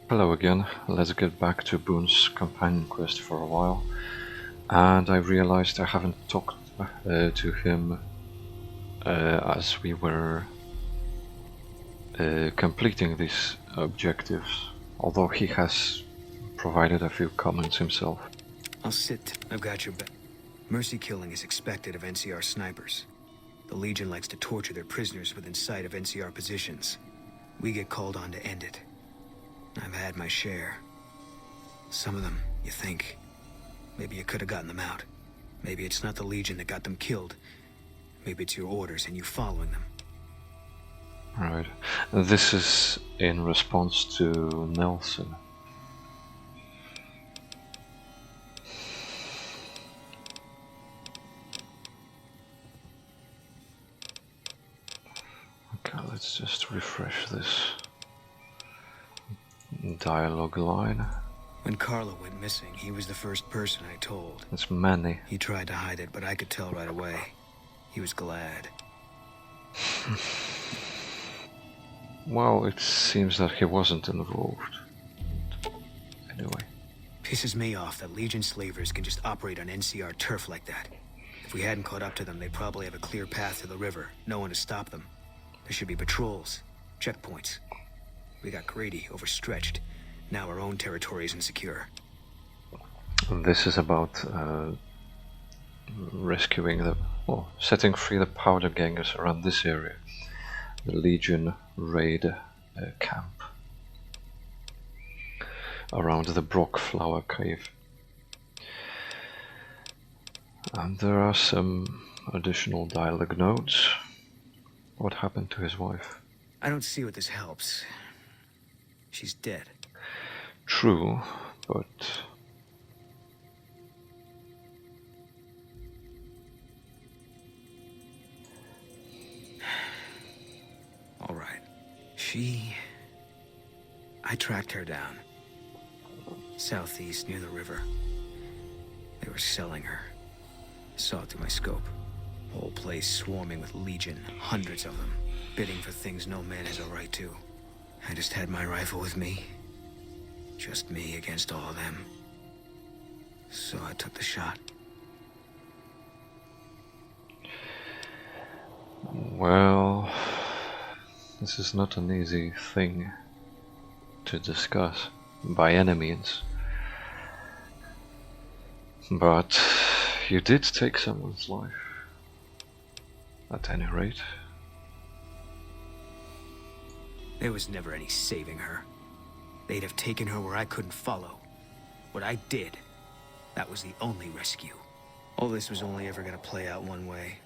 Hello again, let's get back to Boone's companion quest for a while. And I realized I haven't talked to him as we were completing these objectives, although he has provided a few comments himself. I'll sit. I've got your back. Mercy killing is expected of NCR snipers. The Legion likes to torture their prisoners within sight of NCR positions. We get called on to end it. I've had my share. Some of them, you think. Maybe you could have gotten them out. Maybe it's not the Legion that got them killed. Maybe it's your orders and you following them. Right. This is in response to Nelson. Okay, let's just refresh this dialogue line. When Carla went missing, he was the first person I told. It's Manny. He tried to hide it, but I could tell right away. He was glad. Well, it seems that he wasn't involved. Anyway. Pisses me off that Legion slavers can just operate on NCR turf like that. If we hadn't caught up to them, they'd probably have a clear path to the river. No one to stop them. There should be patrols, checkpoints. We got greedy, overstretched. Now our own territory is insecure. This is about setting free the powder gangers around this area. The Legion raid camp around the Brock Flower Cave. And there are some additional dialogue notes. What happened to his wife? I don't see what this helps. She's dead. True, but... All right. I tracked her down. Southeast, near the river. They were selling her. Saw it through my scope. Whole place swarming with Legion, hundreds of them, bidding for things no man has a right to. I just had my rifle with me. Just me against all of them. So I took the shot. Well, this is not an easy thing to discuss, by any means. But you did take someone's life, at any rate. There was never any saving her. They'd have taken her where I couldn't follow. What I did, that was the only rescue. All this was only ever gonna play out one way.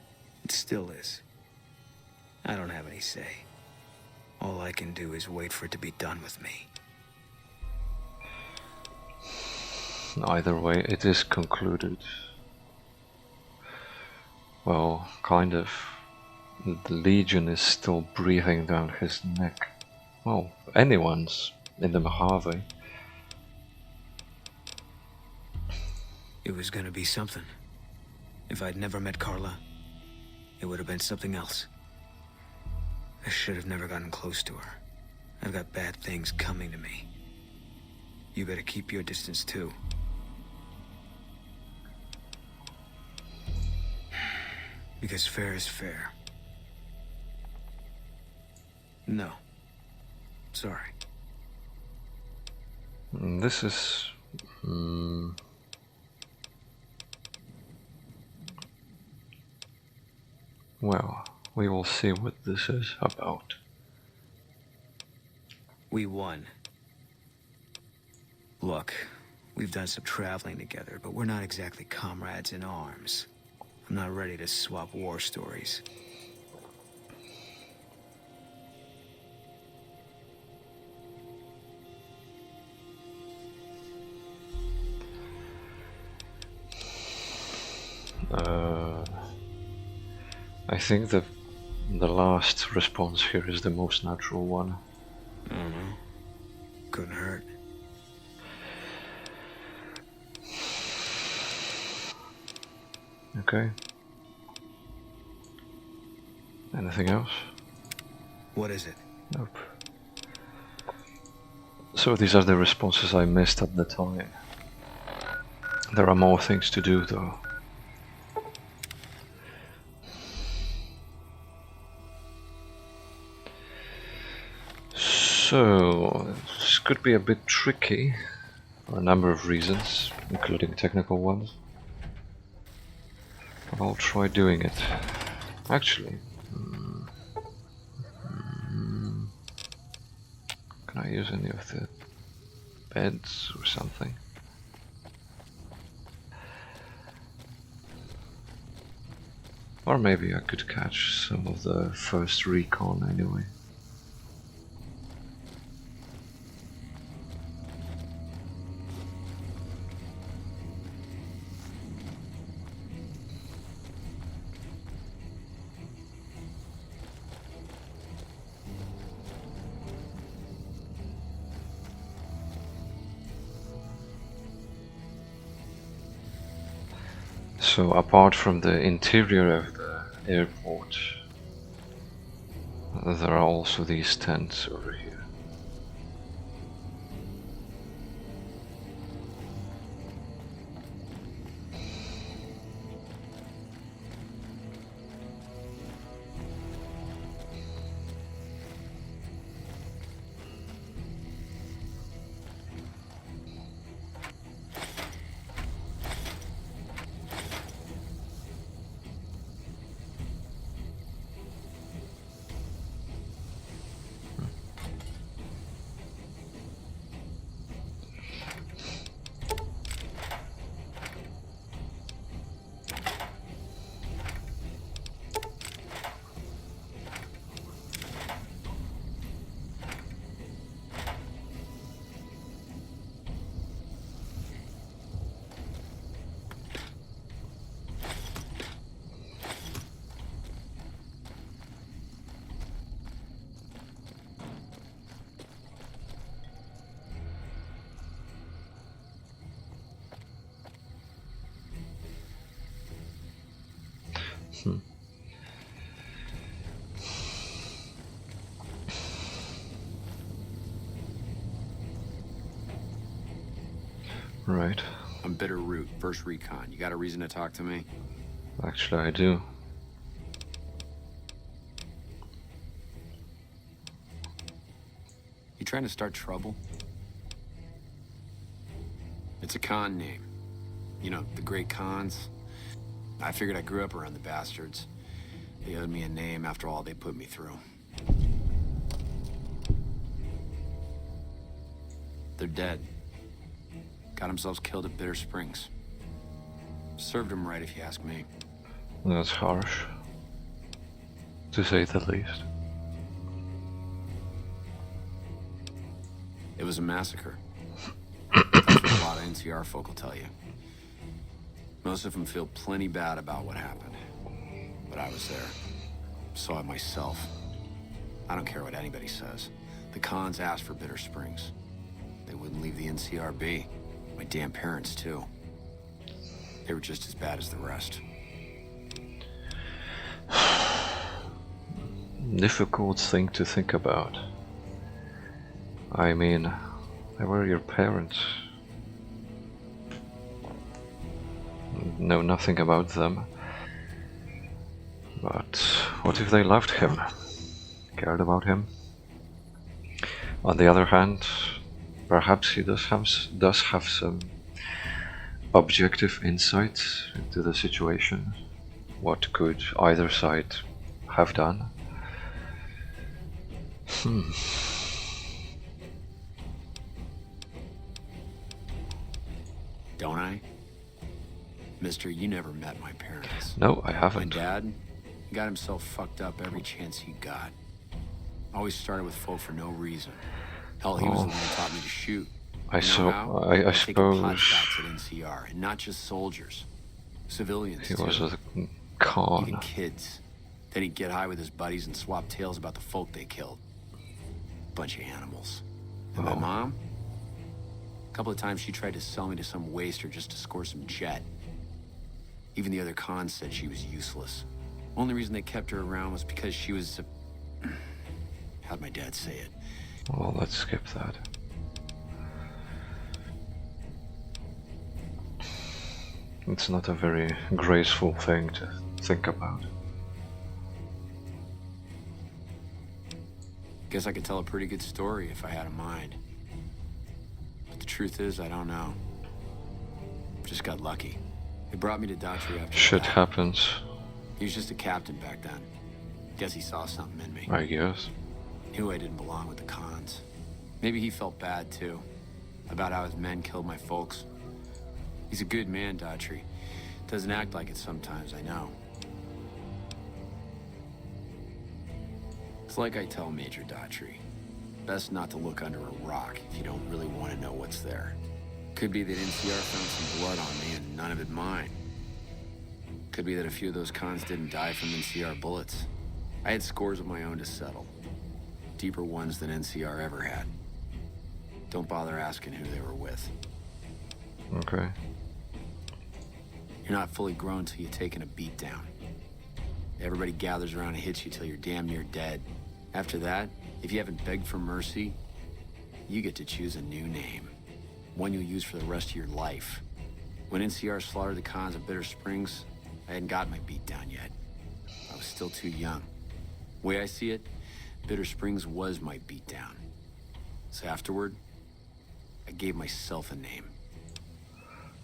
It still is. I don't have any say. All I can do is wait for it to be done with me. Either way, it is concluded. Well, kind of. The Legion is still breathing down his neck. Well, anyone's in the Mojave. It was gonna be something. If I'd never met Carla, it would have been something else. I should have never gotten close to her. I've got bad things coming to me. You better keep your distance too. Because fair is fair. No. Sorry. This is... well, we will see what this is about. We won. Look, we've done some traveling together, but we're not exactly comrades in arms. I'm not ready to swap war stories. I think the last response here is the most natural one. I don't know. Couldn't hurt. Okay. Anything else? What is it? Nope. So these are the responses I missed at the time. There are more things to do though. So this could be a bit tricky for a number of reasons, including technical ones. But I'll try doing it. Actually, can I use any of the beds or something? Or maybe I could catch some of the first recon anyway. So apart from the interior of the airport, there are also these tents over here. Right. I'm Bitter Root, first recon. You got a reason to talk to me? Actually, I do. You trying to start trouble? It's a con name. You know, the great cons. I figured I grew up around the bastards. They owed me a name after all they put me through. They're dead. Got themselves killed at Bitter Springs. Served them right, if you ask me. That's harsh, to say the least. It was a massacre. That's what a lot of NCR folk will tell you. Most of them feel plenty bad about what happened. But I was there. Saw it myself. I don't care what anybody says. The cons asked for Bitter Springs. They wouldn't leave the NCR be. My damn parents, too. They were just as bad as the rest. Difficult thing to think about. I mean, they were your parents. Know nothing about them. But what if they loved him? Cared about him? On the other hand, perhaps he does have some objective insight into the situation. What could either side have done? Don't I? Mister, you never met my parents. No, I My haven't. dad, he got himself fucked up every chance he got. Always started with folk for no reason. Hell, he was the one who taught me to shoot. I You know how? I Taking pot suppose shots at NCR, and not just soldiers. Civilians, he too. was a con. Even kids. Then he'd get high with his buddies and swap tales about the folk they killed. Bunch of animals. And my mom? A couple of times she tried to sell me to some waster just to score some jet. Even the other cons said she was useless. Only reason they kept her around was because she was how'd my dad say it? Well, let's skip that. It's not a very graceful thing to think about. Guess I could tell a pretty good story if I had a mind. But the truth is, I don't know. Just got lucky. They brought me to Daughtry after Shit that. happens, He was just a captain back then. Guess he saw something in me. I guess. Knew I didn't belong with the cons. Maybe he felt bad, too. About how his men killed my folks. He's a good man, Daughtry. Doesn't act like it sometimes, I know. It's like I tell Major Daughtry. Best not to look under a rock if you don't really want to know what's there. Could be that NCR found some blood on me and none of it mine. Could be that a few of those cons didn't die from NCR bullets. I had scores of my own to settle. Deeper ones than NCR ever had. Don't bother asking who they were with. Okay. You're not fully grown till you've taken a beat down. Everybody gathers around and hits you till you're damn near dead. After that, if you haven't begged for mercy, you get to choose a new name. One you'll use for the rest of your life. When NCR slaughtered the cons of Bitter Springs, I hadn't got my beat down yet. I was still too young. Way I see it, Bitter Springs was my beat down. So afterward, I gave myself a name.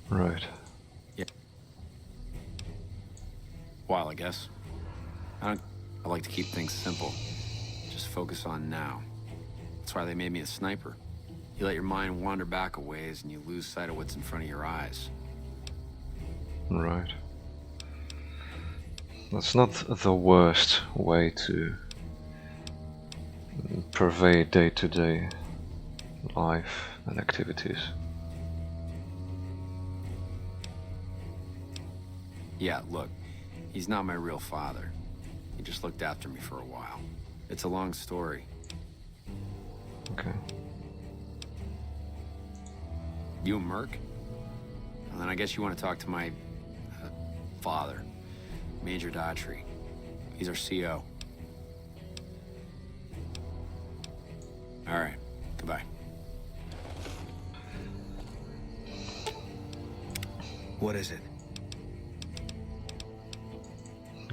Right. Yeah. While, I guess. I like to keep things simple. Just focus on now. That's why they made me a sniper. You let your mind wander back a ways and you lose sight of what's in front of your eyes. Right. That's not the worst way to pervade day-to-day life and activities. Yeah, look, he's not my real father. He just looked after me for a while. It's a long story. Okay. You a merc? Well, then I guess you want to talk to my father, Major Daughtry. He's our CO. All right, goodbye. What is it?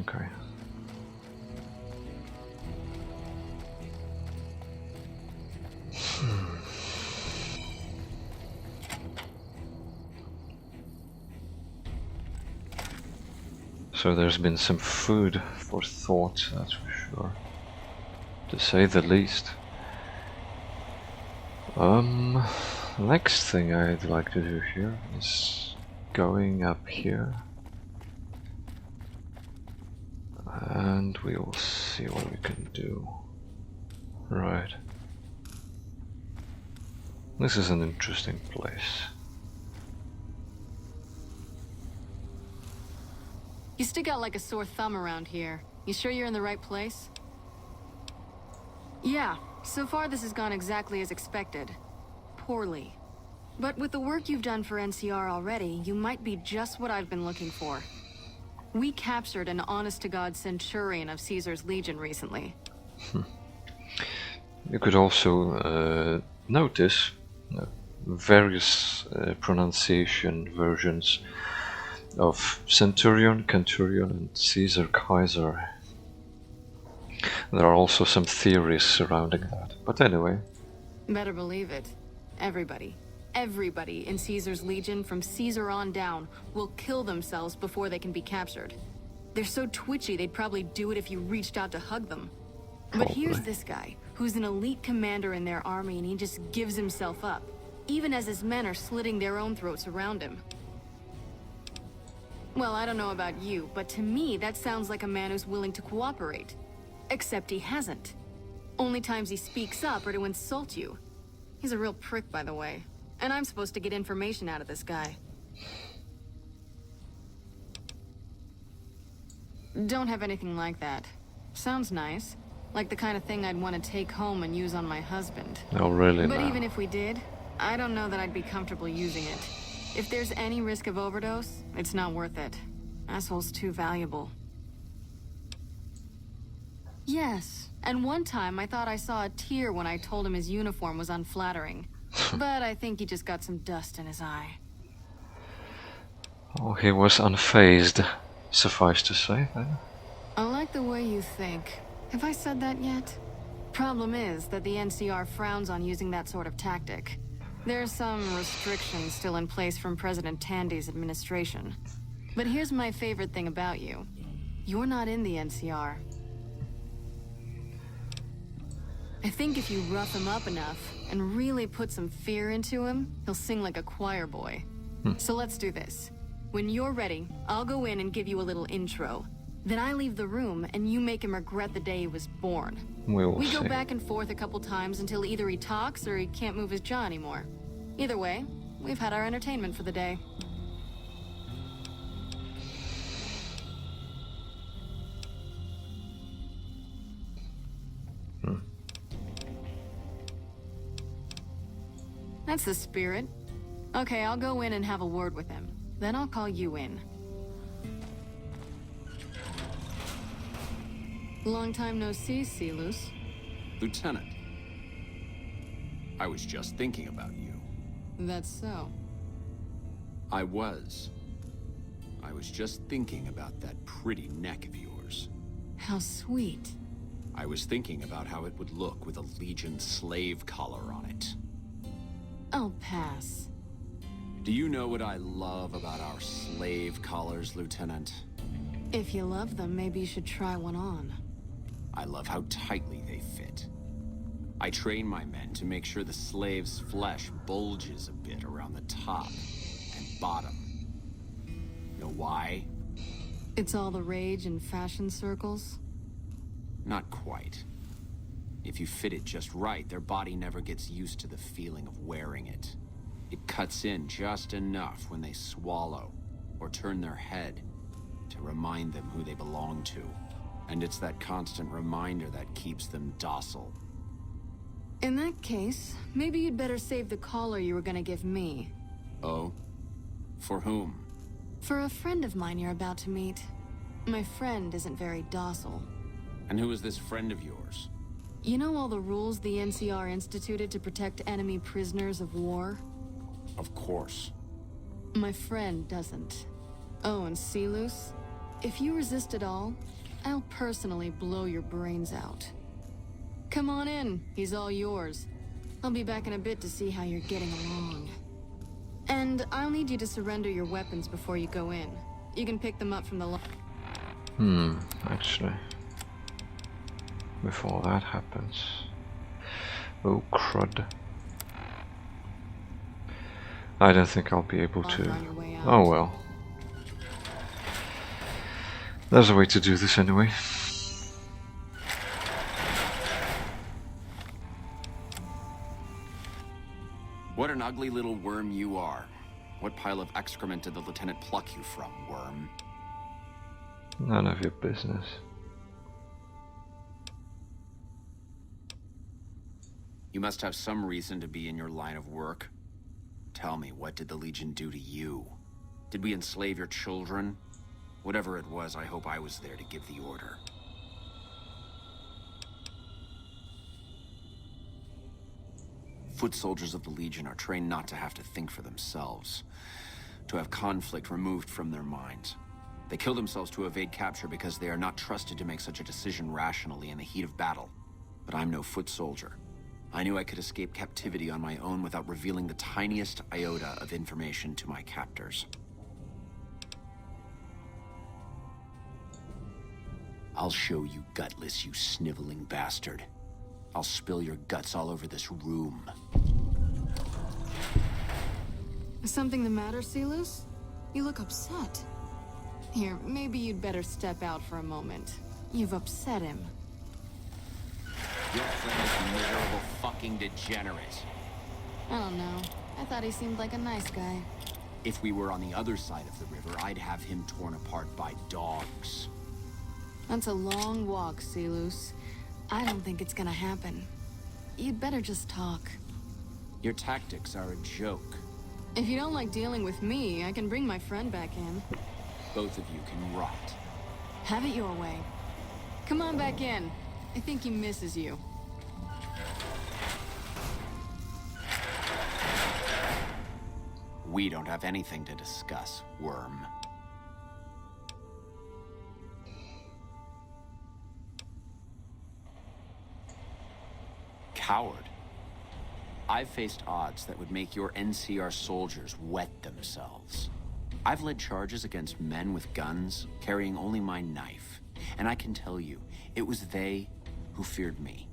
Okay. So there's been some food for thought, that's for sure. To say the least. Next thing I'd like to do here is going up here. And we'll see what we can do. Right. This is an interesting place. You stick out like a sore thumb around here. You sure you're in the right place? Yeah, so far this has gone exactly as expected. Poorly. But with the work you've done for NCR already, you might be just what I've been looking for. We captured an honest-to-God centurion of Caesar's Legion recently. You could also notice various pronunciation versions of Centurion, Centurion, and Caesar, Kaiser. There are also some theories surrounding that, but anyway. Better believe it. Everybody in Caesar's Legion from Caesar on down will kill themselves before they can be captured. They're so twitchy they'd probably do it if you reached out to hug them. But here's this guy, who's an elite commander in their army, and he just gives himself up, even as his men are slitting their own throats around him. Well, I don't know about you, but to me that sounds like a man who's willing to cooperate. Except he hasn't. Only times he speaks up are to insult you. He's a real prick, by the way. And I'm supposed to get information out of this guy. Don't have anything like that. Sounds nice. Like the kind of thing I'd want to take home and use on my husband. Oh, really? But now? even if we did, I don't know that I'd be comfortable using it. If there's any risk of overdose, it's not worth it. Asshole's too valuable. Yes, and one time I thought I saw a tear when I told him his uniform was unflattering. But I think he just got some dust in his eye. Oh, he was unfazed, suffice to say, then. I like the way you think. Have I said that yet? Problem is that the NCR frowns on using that sort of tactic. There's some restrictions still in place from President Tandy's administration. But here's my favorite thing about you. You're not in the NCR. I think if you rough him up enough and really put some fear into him, he'll sing like a choir boy. So let's do this. When you're ready, I'll go in and give you a little intro. Then I leave the room and you make him regret the day he was born. We go back and forth a couple times until either he talks or he can't move his jaw anymore. Either way, we've had our entertainment for the day. That's the spirit. Okay, I'll go in and have a word with him. Then I'll call you in. Long time no see, Silus. Lieutenant, I was just thinking about you. That's so. I was just thinking about that pretty neck of yours. How sweet. I was thinking about how it would look with a Legion slave collar on it. I'll pass. Do you know what I love about our slave collars, Lieutenant? If you love them, maybe you should try one on. I love how tightly they fit. I train my men to make sure the slave's flesh bulges a bit around the top and bottom. Know why? It's all the rage in fashion circles? Not quite. If you fit it just right, their body never gets used to the feeling of wearing it. It cuts in just enough when they swallow or turn their head to remind them who they belong to. And it's that constant reminder that keeps them docile. In that case, maybe you'd better save the collar you were gonna give me. Oh? For whom? For a friend of mine you're about to meet. My friend isn't very docile. And who is this friend of yours? You know all the rules the NCR instituted to protect enemy prisoners of war? Of course. My friend doesn't. Oh, and Silus? If you resist at all, I'll personally blow your brains out. Come on in, he's all yours. I'll be back in a bit to see how you're getting along. And I'll need you to surrender your weapons before you go in. You can pick them up from the actually. Before that happens. Oh, crud. I don't think I'll be able to. Oh well. There's a way to do this anyway. What an ugly little worm you are. What pile of excrement did the lieutenant pluck you from, worm? None of your business. You must have some reason to be in your line of work. Tell me, what did the Legion do to you? Did we enslave your children? Whatever it was, I hope I was there to give the order. Foot soldiers of the Legion are trained not to have to think for themselves, to have conflict removed from their minds. They kill themselves to evade capture because they are not trusted to make such a decision rationally in the heat of battle. But I'm no foot soldier. I knew I could escape captivity on my own without revealing the tiniest iota of information to my captors. I'll show you gutless, you sniveling bastard. I'll spill your guts all over this room. Is something the matter, Silus? You look upset. Here, maybe you'd better step out for a moment. You've upset him. Your friend is a miserable fucking degenerate. I don't know. I thought he seemed like a nice guy. If we were on the other side of the river, I'd have him torn apart by dogs. That's a long walk, Silus. I don't think it's gonna happen. You'd better just talk. Your tactics are a joke. If you don't like dealing with me, I can bring my friend back in. Both of you can rot. Have it your way. Come on back in. I think he misses you. We don't have anything to discuss, worm. Coward. I've faced odds that would make your NCR soldiers wet themselves. I've led charges against men with guns, carrying only my knife. And I can tell you, it was they who feared me.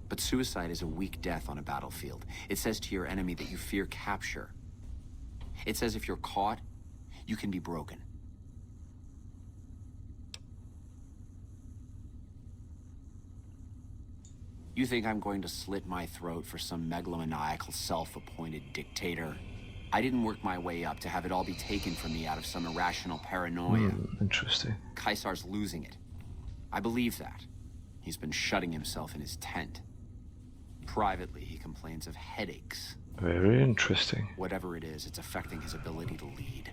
But suicide is a weak death on a battlefield. It says to your enemy that you fear capture. It says if you're caught, you can be broken. You think I'm going to slit my throat for some megalomaniacal self-appointed dictator? I didn't work my way up to have it all be taken from me out of some irrational paranoia. Interesting. Caesar's losing it. I believe that. He's been shutting himself in his tent. Privately, he complains of headaches. Very interesting. Whatever it is, it's affecting his ability to lead.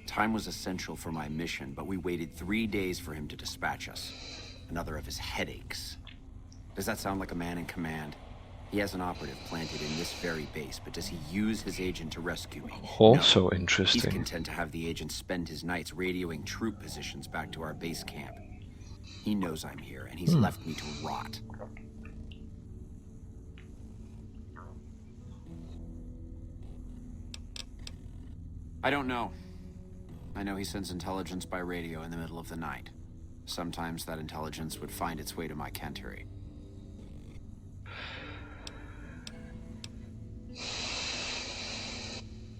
Time was essential for my mission, but we waited 3 days for him to dispatch us. Another of his headaches. Does that sound like a man in command? He has an operative planted in this very base, but does he use his agent to rescue me? Also No. interesting. He's content to have the agent spend his nights radioing troop positions back to our base camp. He knows I'm here, and he's left me to rot. I don't know. I know he sends intelligence by radio in the middle of the night. Sometimes that intelligence would find its way to my cantery.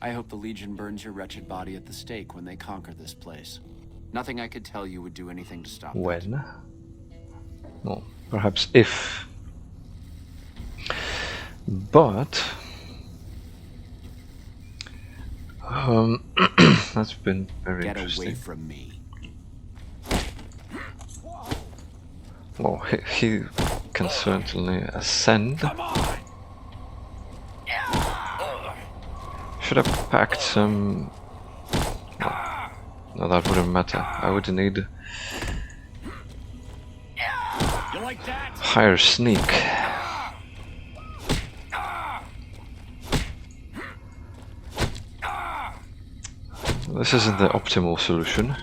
I hope the Legion burns your wretched body at the stake when they conquer this place. Nothing I could tell you would do anything to stop that. When? Well, perhaps if. But that's been very Get interesting. away from me. Well, he can certainly ascend. Should have packed some. Well, no, that wouldn't matter. I would need You like that? higher sneak. This isn't the optimal solution.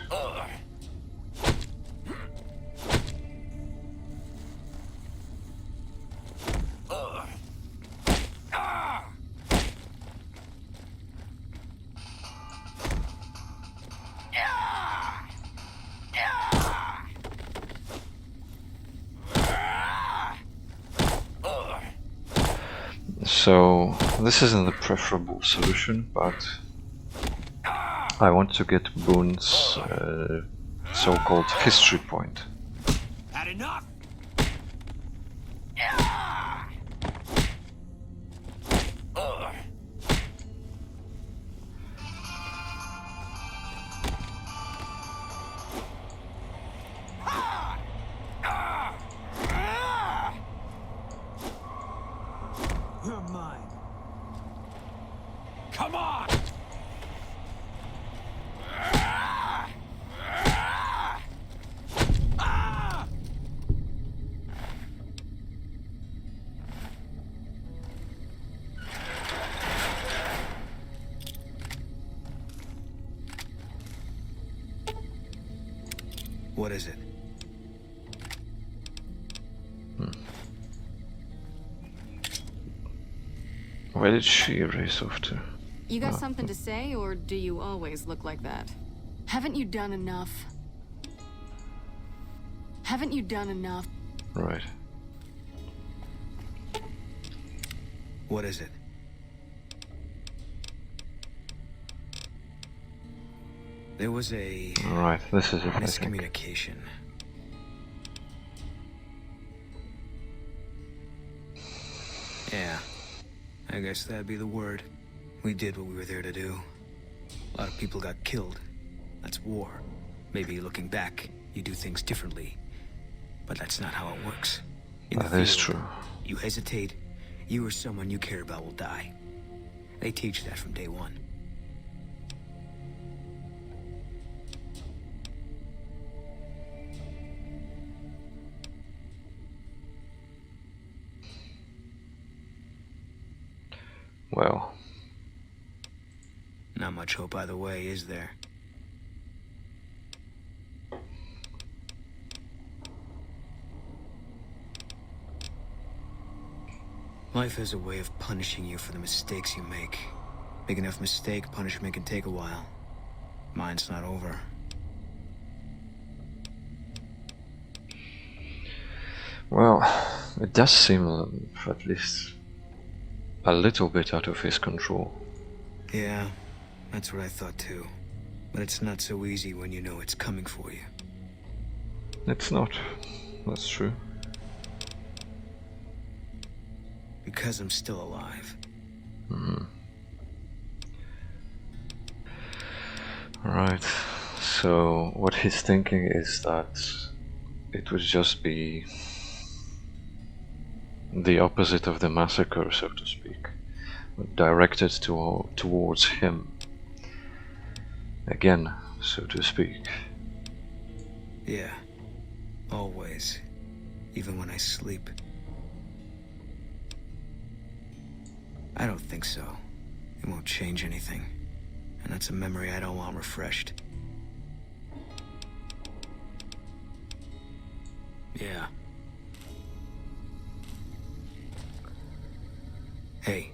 So this isn't the preferable solution, but I want to get Boone's so-called history point. Had enough? You're mine. Come on! What is it? Where did she race off to? You got something to say, or do you always look like that? Haven't you done enough? Haven't you done enough? Right. What is it? There was a Right, this is it, I think. miscommunication. Yeah, I guess that'd be the word. We did what we were there to do. A lot of people got killed. That's war. Maybe looking back, you do things differently. But that's not how it works. In the That is field, true. You hesitate, you or someone you care about will die. They teach that from day one. Well, Not much hope either way, is there? Life has a way of punishing you for the mistakes you make. Big enough mistake, punishment can take a while. Mine's not over. well, it does seem at least a little bit out of his control. Yeah, that's what I thought too. But it's not so easy when you know it's coming for you. It's not. That's true. Because I'm still alive. Right. So what he's thinking is that it would just be the opposite of the massacre, so to speak, directed towards him. Again, so to speak. Yeah. Always. Even when I sleep. I don't think so. It won't change anything. And that's a memory I don't want refreshed. Yeah. Hey.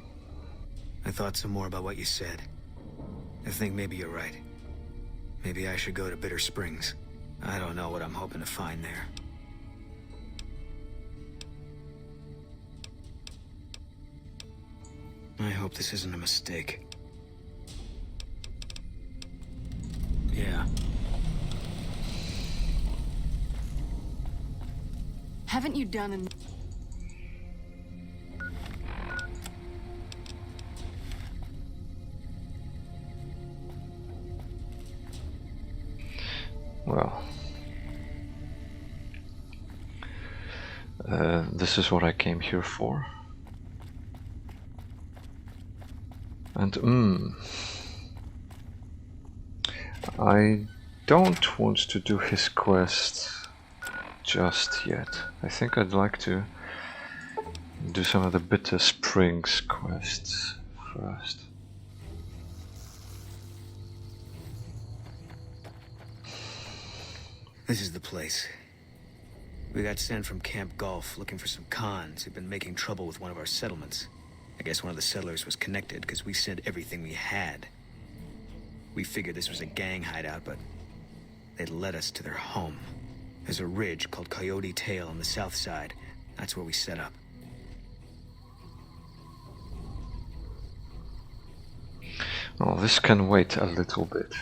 I thought some more about what you said. I think maybe you're right. Maybe I should go to Bitter Springs. I don't know what I'm hoping to find there. I hope this isn't a mistake. Yeah. Haven't you done an... Well, this is what I came here for. And I don't want to do his quest just yet. I think I'd like to do some of the Bitter Springs quests first. This is the place. We got sent from Camp Golf looking for some cons who'd been making trouble with one of our settlements. I guess one of the settlers was connected because we sent everything we had. We figured this was a gang hideout, but they'd led us to their home. There's a ridge called Coyote Tail on the south side. That's where we set up. Oh, this can wait a little bit.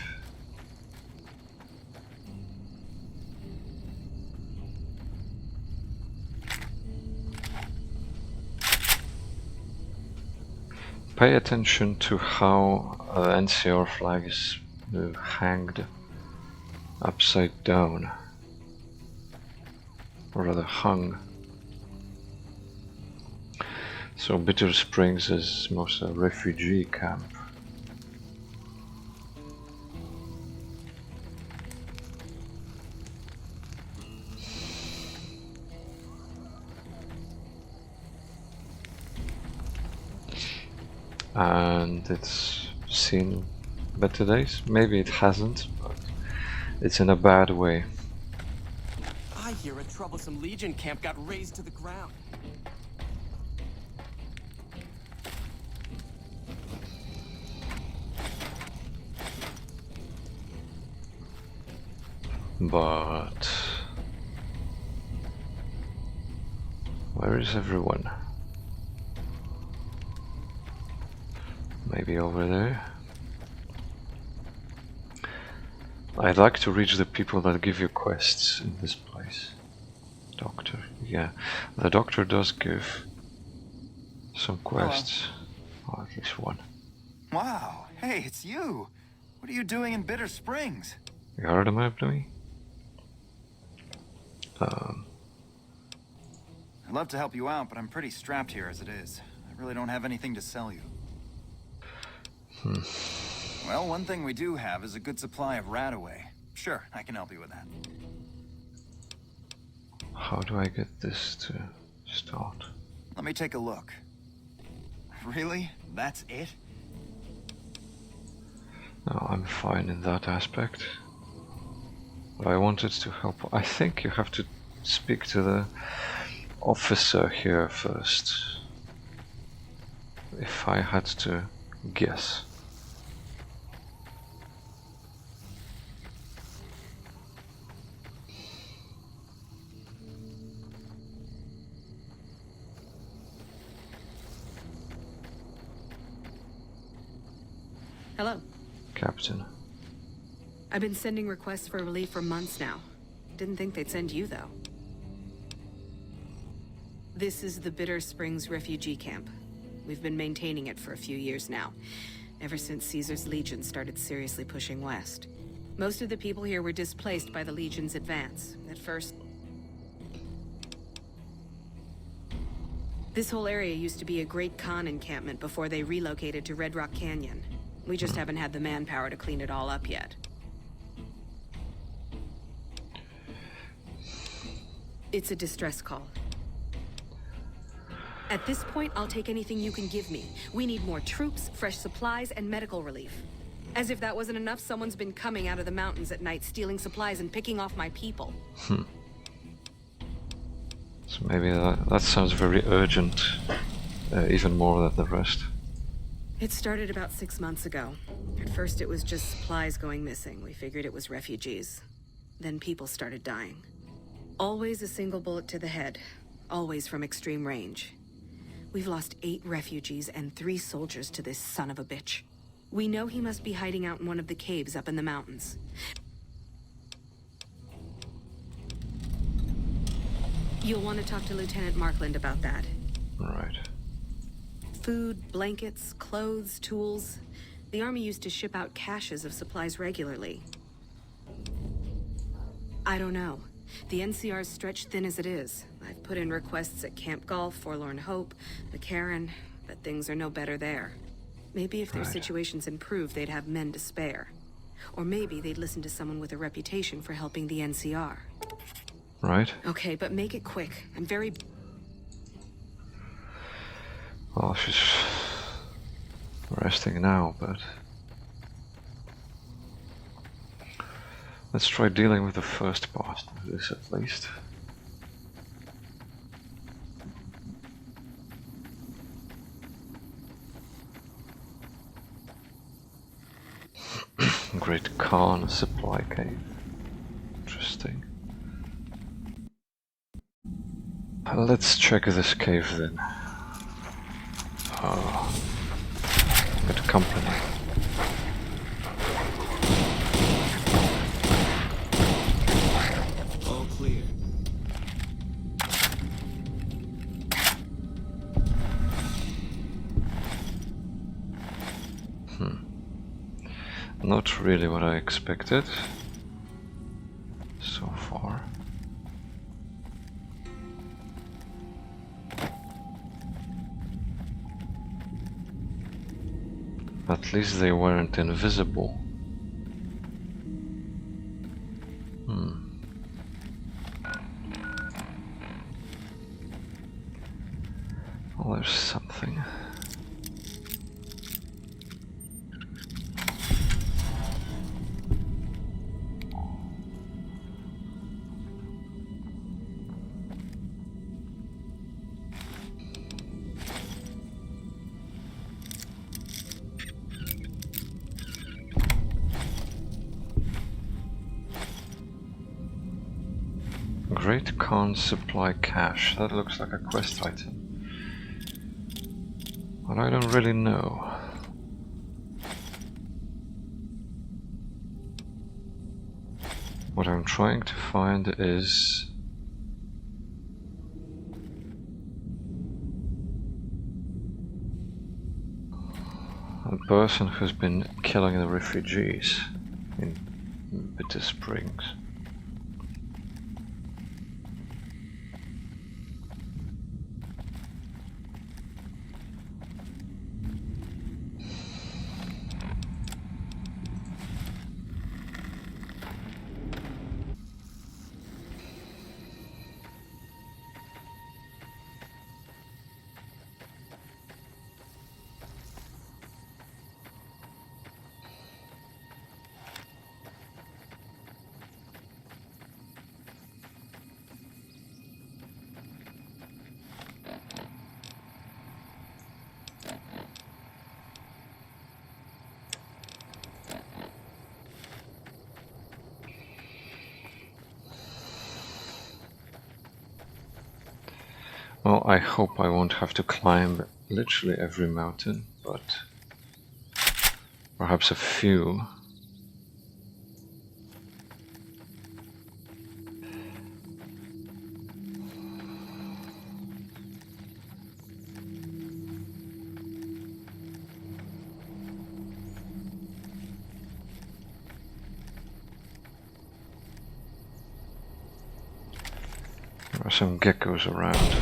Pay attention to how NCR flag is hanged upside down, or rather hung. So Bitter Springs is mostly a refugee camp. And it's seen better days. Maybe it hasn't, but it's in a bad way. I hear a troublesome Legion camp got razed to the ground. But where is everyone? Maybe over there? I'd like to reach the people that give you quests in this place. Doctor, yeah. The doctor does give some quests. Or at least one. Wow, hey, it's you. What are you doing in Bitter Springs? You heard him after me? I'd love to help you out, but I'm pretty strapped here as it is. I really don't have anything to sell you. Well, one thing we do have is a good supply of Radaway. Sure, I can help you with that. How do I get this to start? Let me take a look. Really? That's it? No, I'm fine in that aspect. But I wanted to help. I think you have to speak to the officer here first. If I had to guess. Hello. Captain. I've been sending requests for relief for months now. Didn't think they'd send you, though. This is the Bitter Springs refugee camp. We've been maintaining it for a few years now, ever since Caesar's Legion started seriously pushing west. Most of the people here were displaced by the Legion's advance. At first, this whole area used to be a Great Khan encampment before they relocated to Red Rock Canyon. We just haven't had the manpower to clean it all up yet. It's a distress call. At this point, I'll take anything you can give me. We need more troops, fresh supplies, and medical relief. As if that wasn't enough, someone's been coming out of the mountains at night, stealing supplies and picking off my people. So maybe that sounds very urgent, even more than the rest. It started about 6 months ago. At first it was just supplies going missing. We figured it was refugees. Then people started dying. Always a single bullet to the head. Always from extreme range. We've lost 8 refugees and 3 soldiers to this son of a bitch. We know he must be hiding out in one of the caves up in the mountains. You'll want to talk to Lieutenant Markland about that. Right. Food, blankets, clothes, tools. The army used to ship out caches of supplies regularly. I don't know. The NCR's stretched thin as it is. I've put in requests at Camp Golf, Forlorn Hope, McCarran, but things are no better there. Maybe if their Right. situations improve, they'd have men to spare. Or maybe they'd listen to someone with a reputation for helping the NCR. Right. Okay, but make it quick. I'm very... Well, she's resting now, but let's try dealing with the first part of this at least. Great Khan supply cave. Interesting. Let's check this cave then. Oh, good company. All clear. Not really what I expected so far. At least they weren't invisible. Well, there's something. Great Khan supply cache. That looks like a quest item. But I don't really know. What I'm trying to find is a person who's been killing the refugees in Bitter Springs. Well, I hope I won't have to climb literally every mountain, but perhaps a few. There are some geckos around.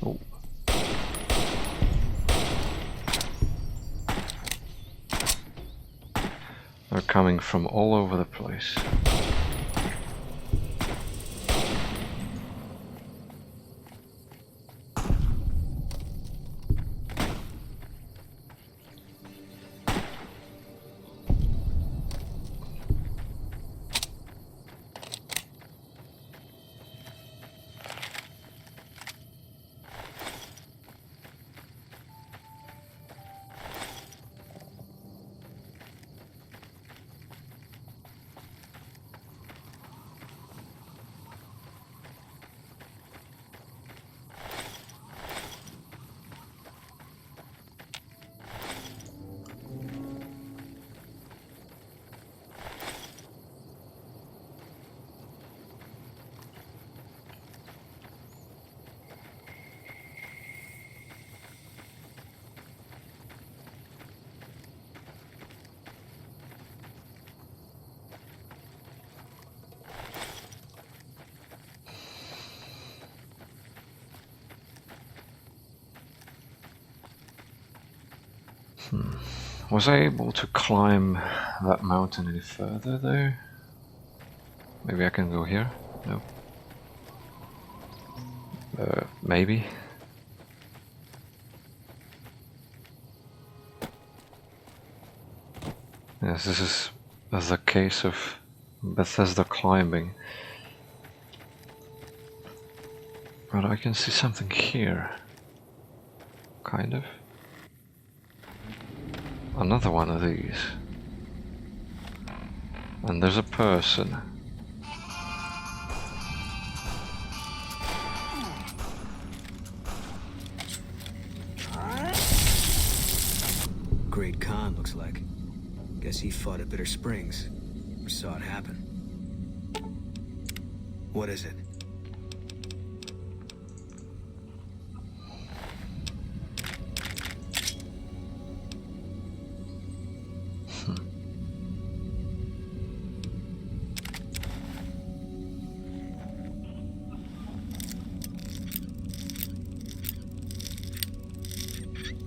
Oh. They're coming from all over the place. Was I able to climb that mountain any further there? Maybe I can go here? No. Maybe. Yes, this is the case of Bethesda climbing. But I can see something here. Kind of. Another one of these. And there's a person. Great Khan, looks like. Guess he fought at Bitter Springs. Or saw it happen. What is it?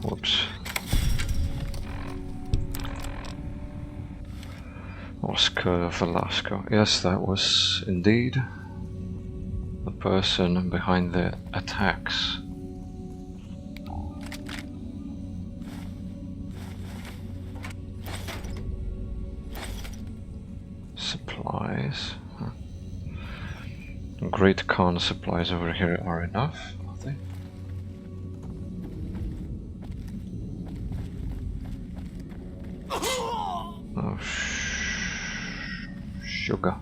Whoops. Oscar Velasco. Yes, that was indeed the person behind the attacks. Supplies. Huh. Great Khan supplies over here are enough, are they? Oh, sugar.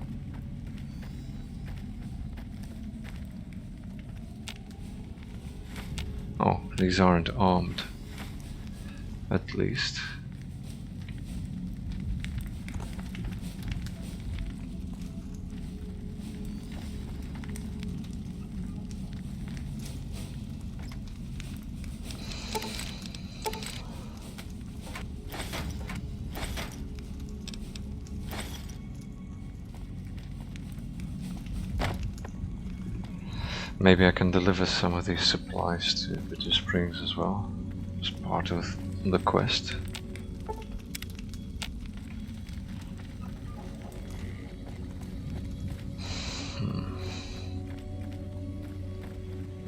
Oh, these aren't armed. At least. Maybe I can deliver some of these supplies to Bitter Springs as well, as part of the quest.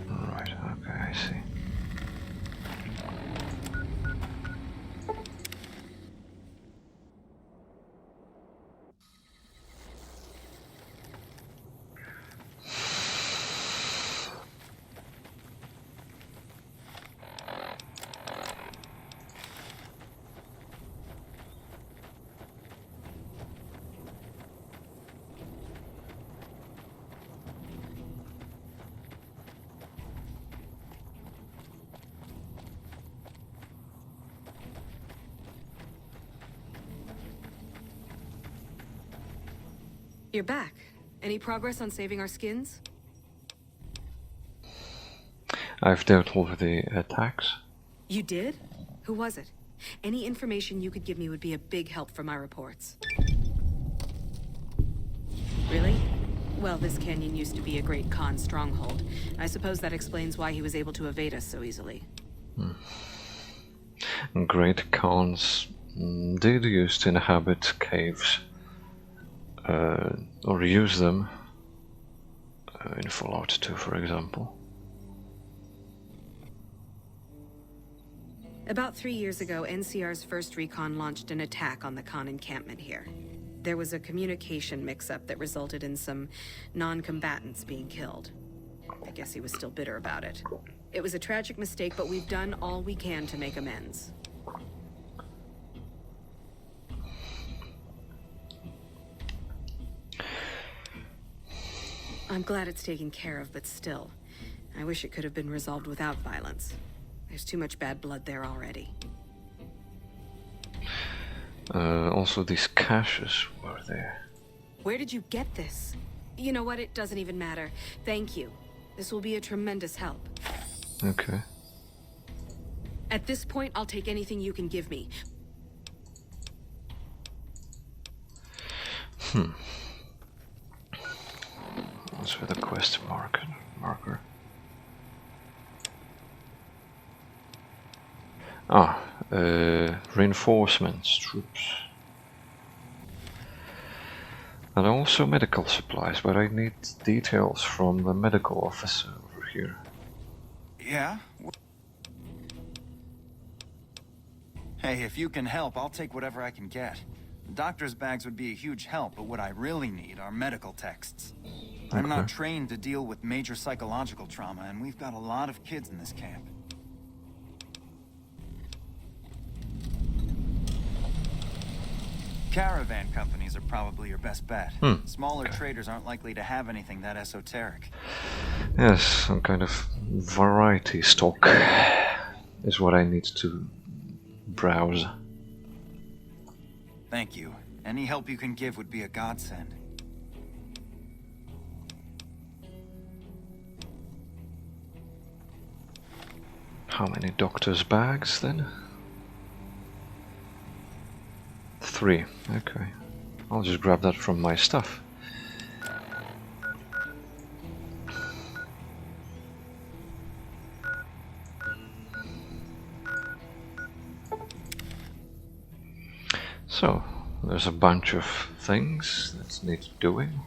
Right, okay, I see. You're back. Any progress on saving our skins? I've dealt with the attacks. You did? Who was it? Any information you could give me would be a big help for my reports. Really? Well, this canyon used to be a great Khan stronghold. I suppose that explains why he was able to evade us so easily. Great Khans did used to inhabit caves, or use them in Fallout 2, for example. About 3 years ago, NCR's first recon launched an attack on the Khan encampment here. There was a communication mix-up that resulted in some non-combatants being killed. I guess he was still bitter about it. It was a tragic mistake, but we've done all we can to make amends. I'm glad it's taken care of, but still, I wish it could have been resolved without violence. There's too much bad blood there already. Also, these caches were there. Where did you get this? You know what? It doesn't even matter. Thank you. This will be a tremendous help. Okay. At this point, I'll take anything you can give me. That's with a quest marker. Reinforcements, troops. And also medical supplies, but I need details from the medical officer over here. Yeah? Hey, if you can help, I'll take whatever I can get. Doctor's bags would be a huge help, but what I really need are medical texts. I'm not trained to deal with major psychological trauma, and we've got a lot of kids in this camp. Caravan companies are probably your best bet. Smaller traders aren't likely to have anything that esoteric. Yes, some kind of variety stock is what I need to browse. Thank you. Any help you can give would be a godsend. How many doctor's bags then? 3. Okay. I'll just grab that from my stuff. So, there's a bunch of things that need doing.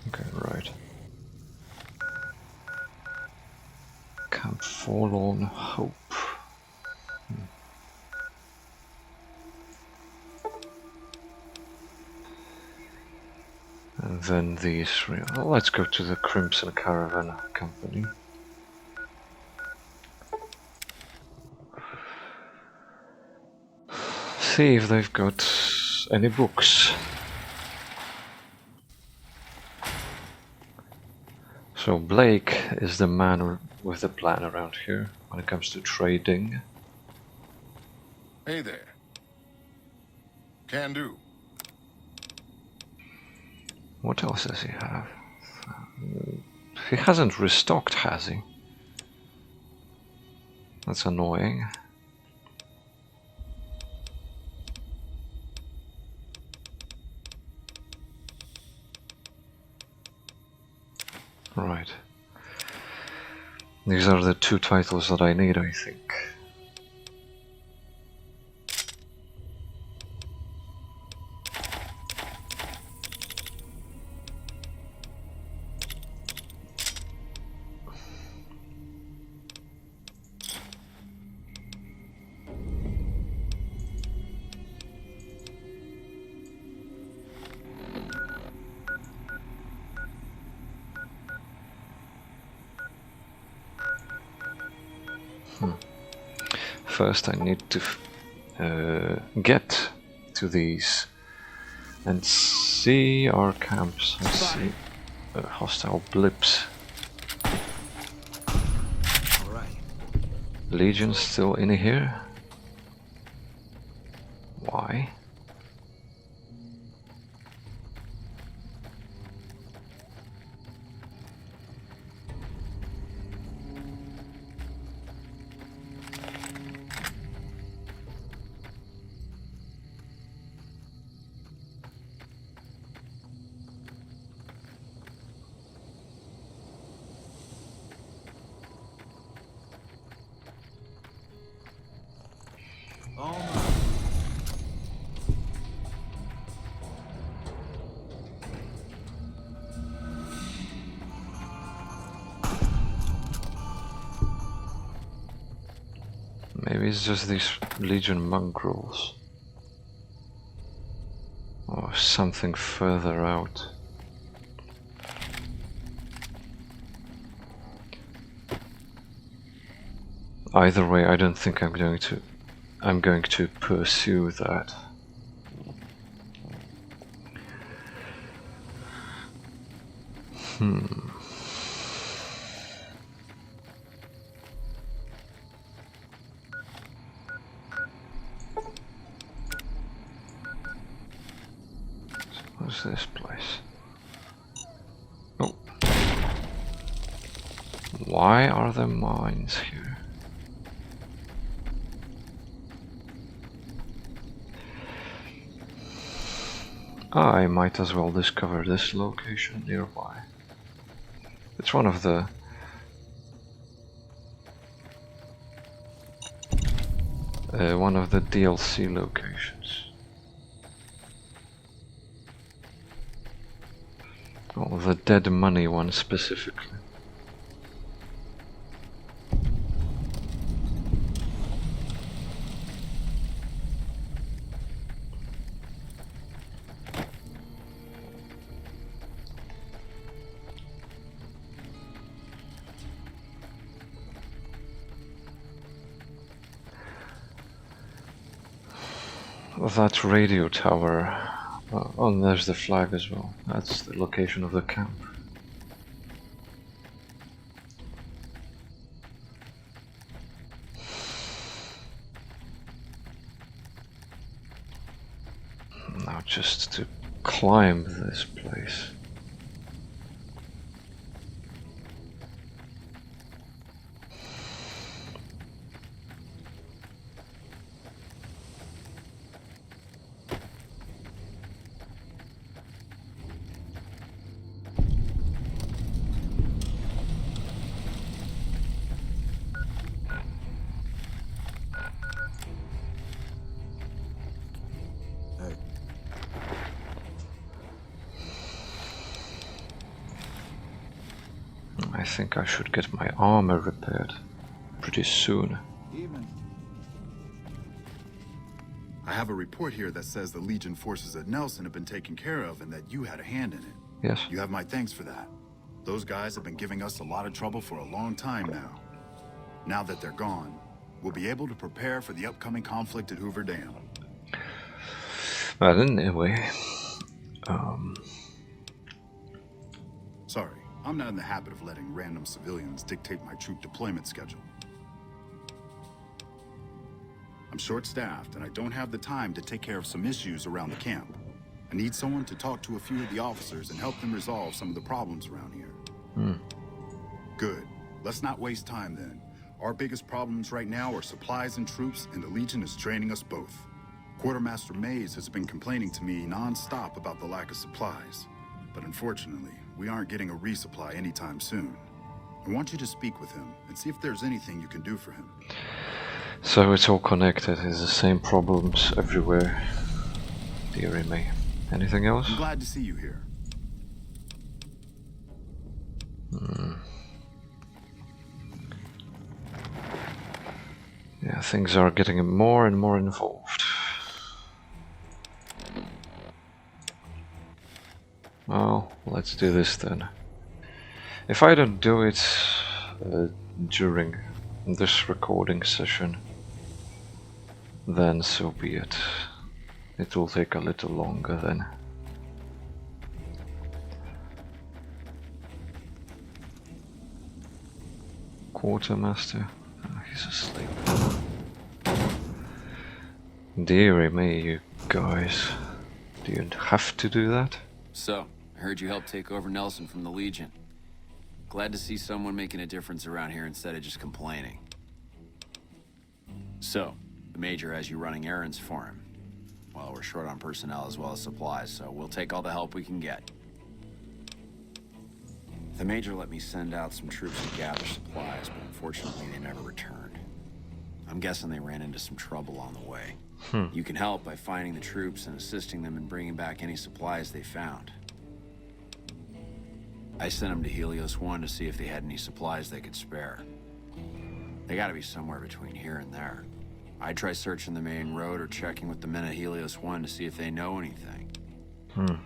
Okay, right. Camp Forlorn Hope. And then these three. Well, let's go to the Crimson Caravan Company. See if they've got any books. So Blake is the man with the plan around here when it comes to trading. Hey there. Can do. What else does he have? He hasn't restocked, has he? That's annoying. Right. These are the 2 titles that I need, I think. First I need to get to these and see our camps. I see hostile blips. Alright. Legion's still in here? Why? Maybe it's just these Legion mongrels. Or something further out. Either way, I don't think I'm going to pursue that. What's this place? Oh. Why are there mines here? I might as well discover this location nearby. It's one of the DLC locations. Oh, the dead money one specifically. That radio tower. Oh, and there's the flag as well. That's the location of the camp. Now just to climb this place. I think I should get my armor repaired pretty soon. Evening. I have a report here that says the Legion forces at Nelson have been taken care of and that you had a hand in it. Yes. You have my thanks for that. Those guys have been giving us a lot of trouble for a long time now. Now that they're gone, we'll be able to prepare for the upcoming conflict at Hoover Dam. But anyway, Sorry, I'm not in the habit of letting random civilians dictate my troop deployment schedule. I'm short-staffed, and I don't have the time to take care of some issues around the camp. I need someone to talk to a few of the officers and help them resolve some of the problems around here. Good. Let's not waste time then. Our biggest problems right now are supplies and troops, and the Legion is draining us both. Quartermaster Mays has been complaining to me non-stop about the lack of supplies. But unfortunately, we aren't getting a resupply anytime soon. I want you to speak with him and see if there's anything you can do for him. so it's all connected. It's the same problems everywhere. Dearie me. Anything else? I'm glad to see you here. Yeah, things are getting more and more involved. Well, let's do this then. If I don't do it during this recording session, then so be it. It will take a little longer then. Quartermaster, he's asleep. Deary me, you guys. Do you have to do that? So, I heard you helped take over Nelson from the Legion. Glad to see someone making a difference around here instead of just complaining. So, the Major has you running errands for him. Well, we're short on personnel as well as supplies, so we'll take all the help we can get. The Major let me send out some troops to gather supplies, but unfortunately they never returned. I'm guessing they ran into some trouble on the way. You can help by finding the troops and assisting them in bringing back any supplies they found. I sent them to Helios 1 to see if they had any supplies they could spare. They gotta be somewhere between here and there. I'd try searching the main road or checking with the men at Helios 1 to see if they know anything.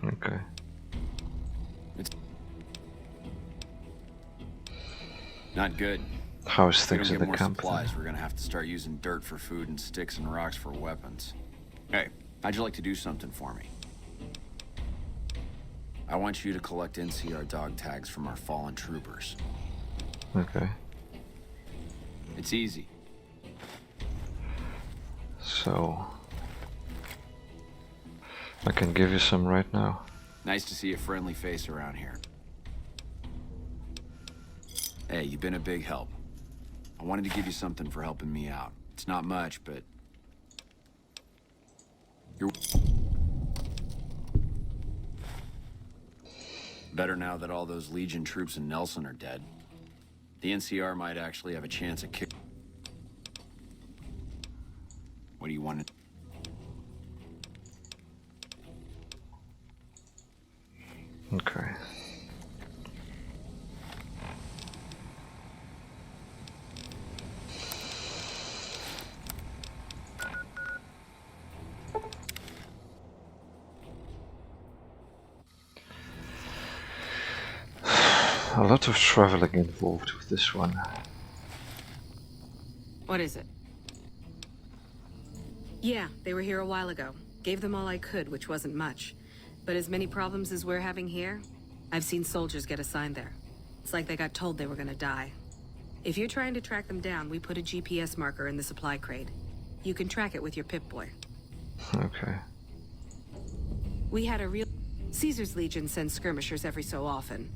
Okay. It's not good. How's If we things don't in get the more camp supplies, then? we're gonna have to start using dirt for food and sticks and rocks for weapons. Hey, how'd you like to do something for me? I want you to collect NCR dog tags from our fallen troopers. Okay. It's easy. So I can give you some right now. Nice to see a friendly face around here. Hey, you've been a big help. I wanted to give you something for helping me out. It's not much, but... You're... better now that all those Legion troops in Nelson are dead. The NCR might actually have a chance at kick... What do you want to... Okay. A lot of traveling involved with this one. What is it? Yeah, they were here a while ago. Gave them all I could, which wasn't much. But as many problems as we're having here, I've seen soldiers get assigned there. It's like they got told they were gonna die. If you're trying to track them down, we put a GPS marker in the supply crate. You can track it with your Pip-Boy. Okay. We had a real... Caesar's Legion sends skirmishers every so often.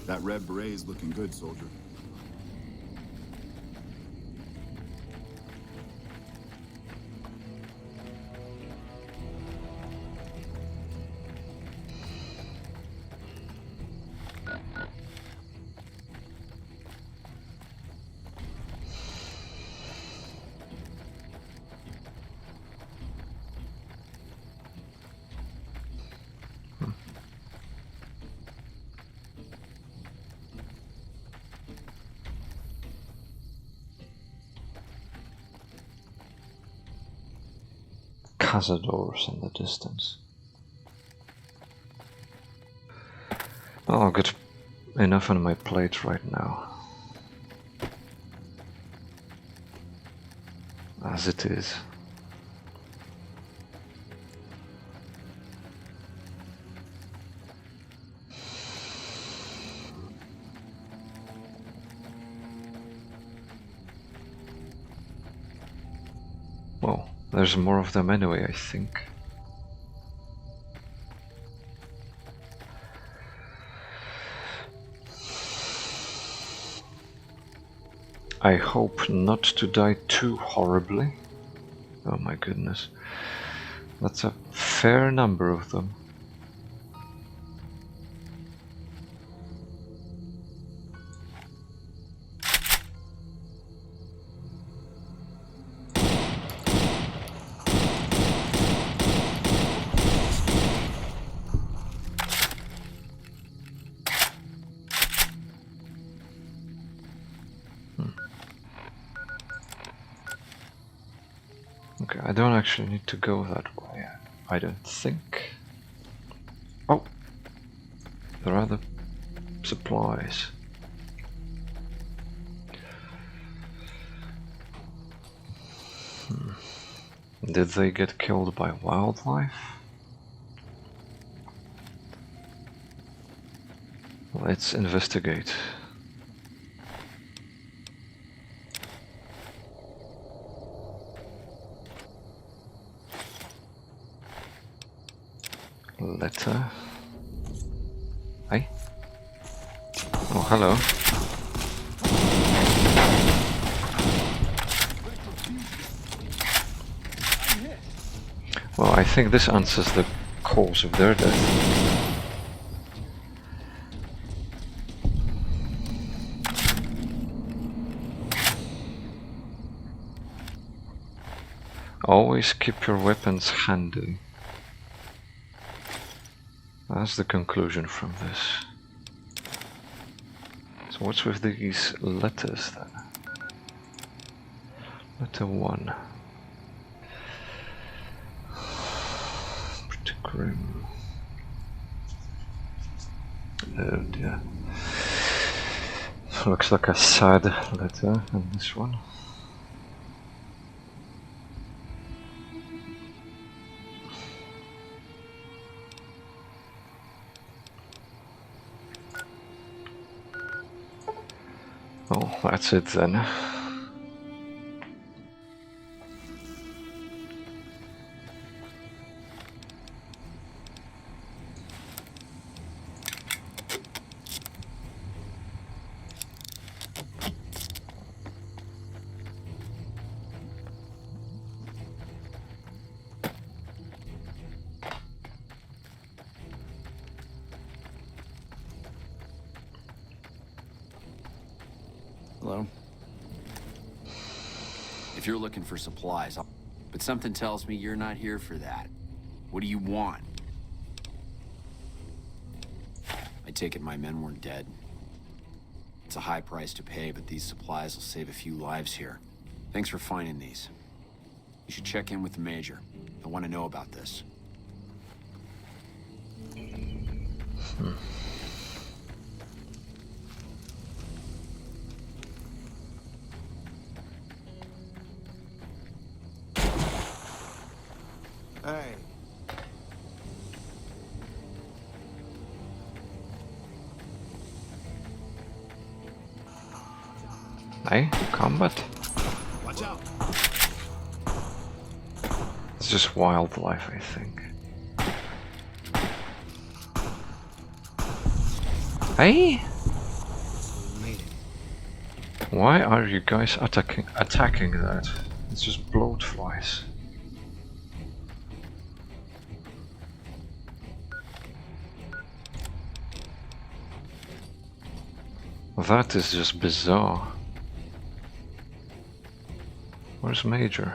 That red beret's looking good, soldier. Cazadors in the distance. Oh, I've got enough on my plate right now. As it is. Well, there's more of them anyway, I think. I hope not to die too horribly. Oh my goodness. That's a fair number of them. I don't actually need to go that way, I don't think. Oh! There are the supplies. Did they get killed by wildlife? Let's investigate. Letter. Hey. Oh, hello. Well, I think this answers the cause of their death. Always keep your weapons handy. That's the conclusion from this. So what's with these letters then? Letter 1. Pretty grim. Oh dear. Looks like a sad letter in this one. Oh, that's it then. Hello? If you're looking for supplies, but something tells me you're not here for that. What do you want? I take it my men weren't dead. It's a high price to pay, but these supplies will save a few lives here. Thanks for finding these. You should check in with the Major. I want to know about this. Hey. Hey, combat. Watch out. It's just wildlife, I think. Hey? Why are you guys attacking that? It's just bloat flies. That is just bizarre. Where's Major?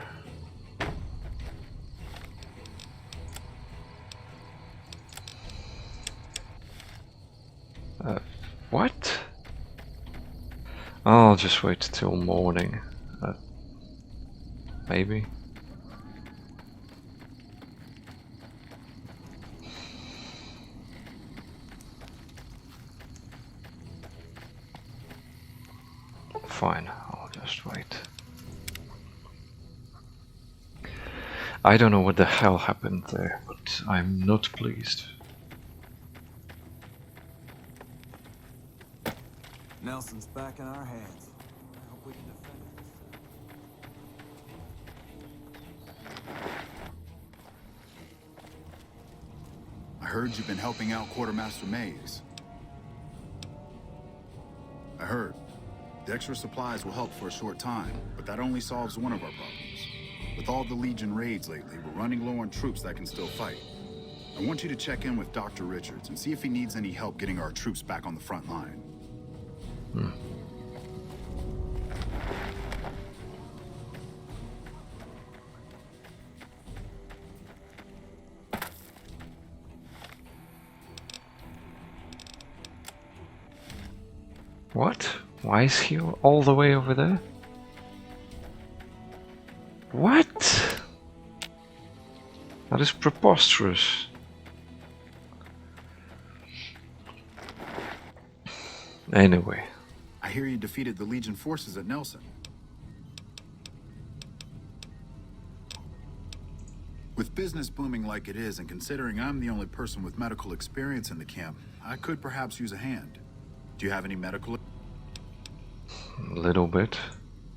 What? I'll just wait till morning. Maybe. Fine, I'll just wait. I don't know what the hell happened there, but I'm not pleased. Nelson's back in our hands. I hope we can defend it. I heard you've been helping out Quartermaster Mays. I heard. The extra supplies will help for a short time, but that only solves one of our problems. With all the Legion raids lately, we're running low on troops that can still fight. I want you to check in with Dr. Richards and see if he needs any help getting our troops back on the front line. What? Why is he all the way over there? What? That is preposterous. Anyway. I hear you defeated the Legion forces at Nelson. With business booming like it is, and considering I'm the only person with medical experience in the camp, I could perhaps use a hand. Do you have any medical? A little bit.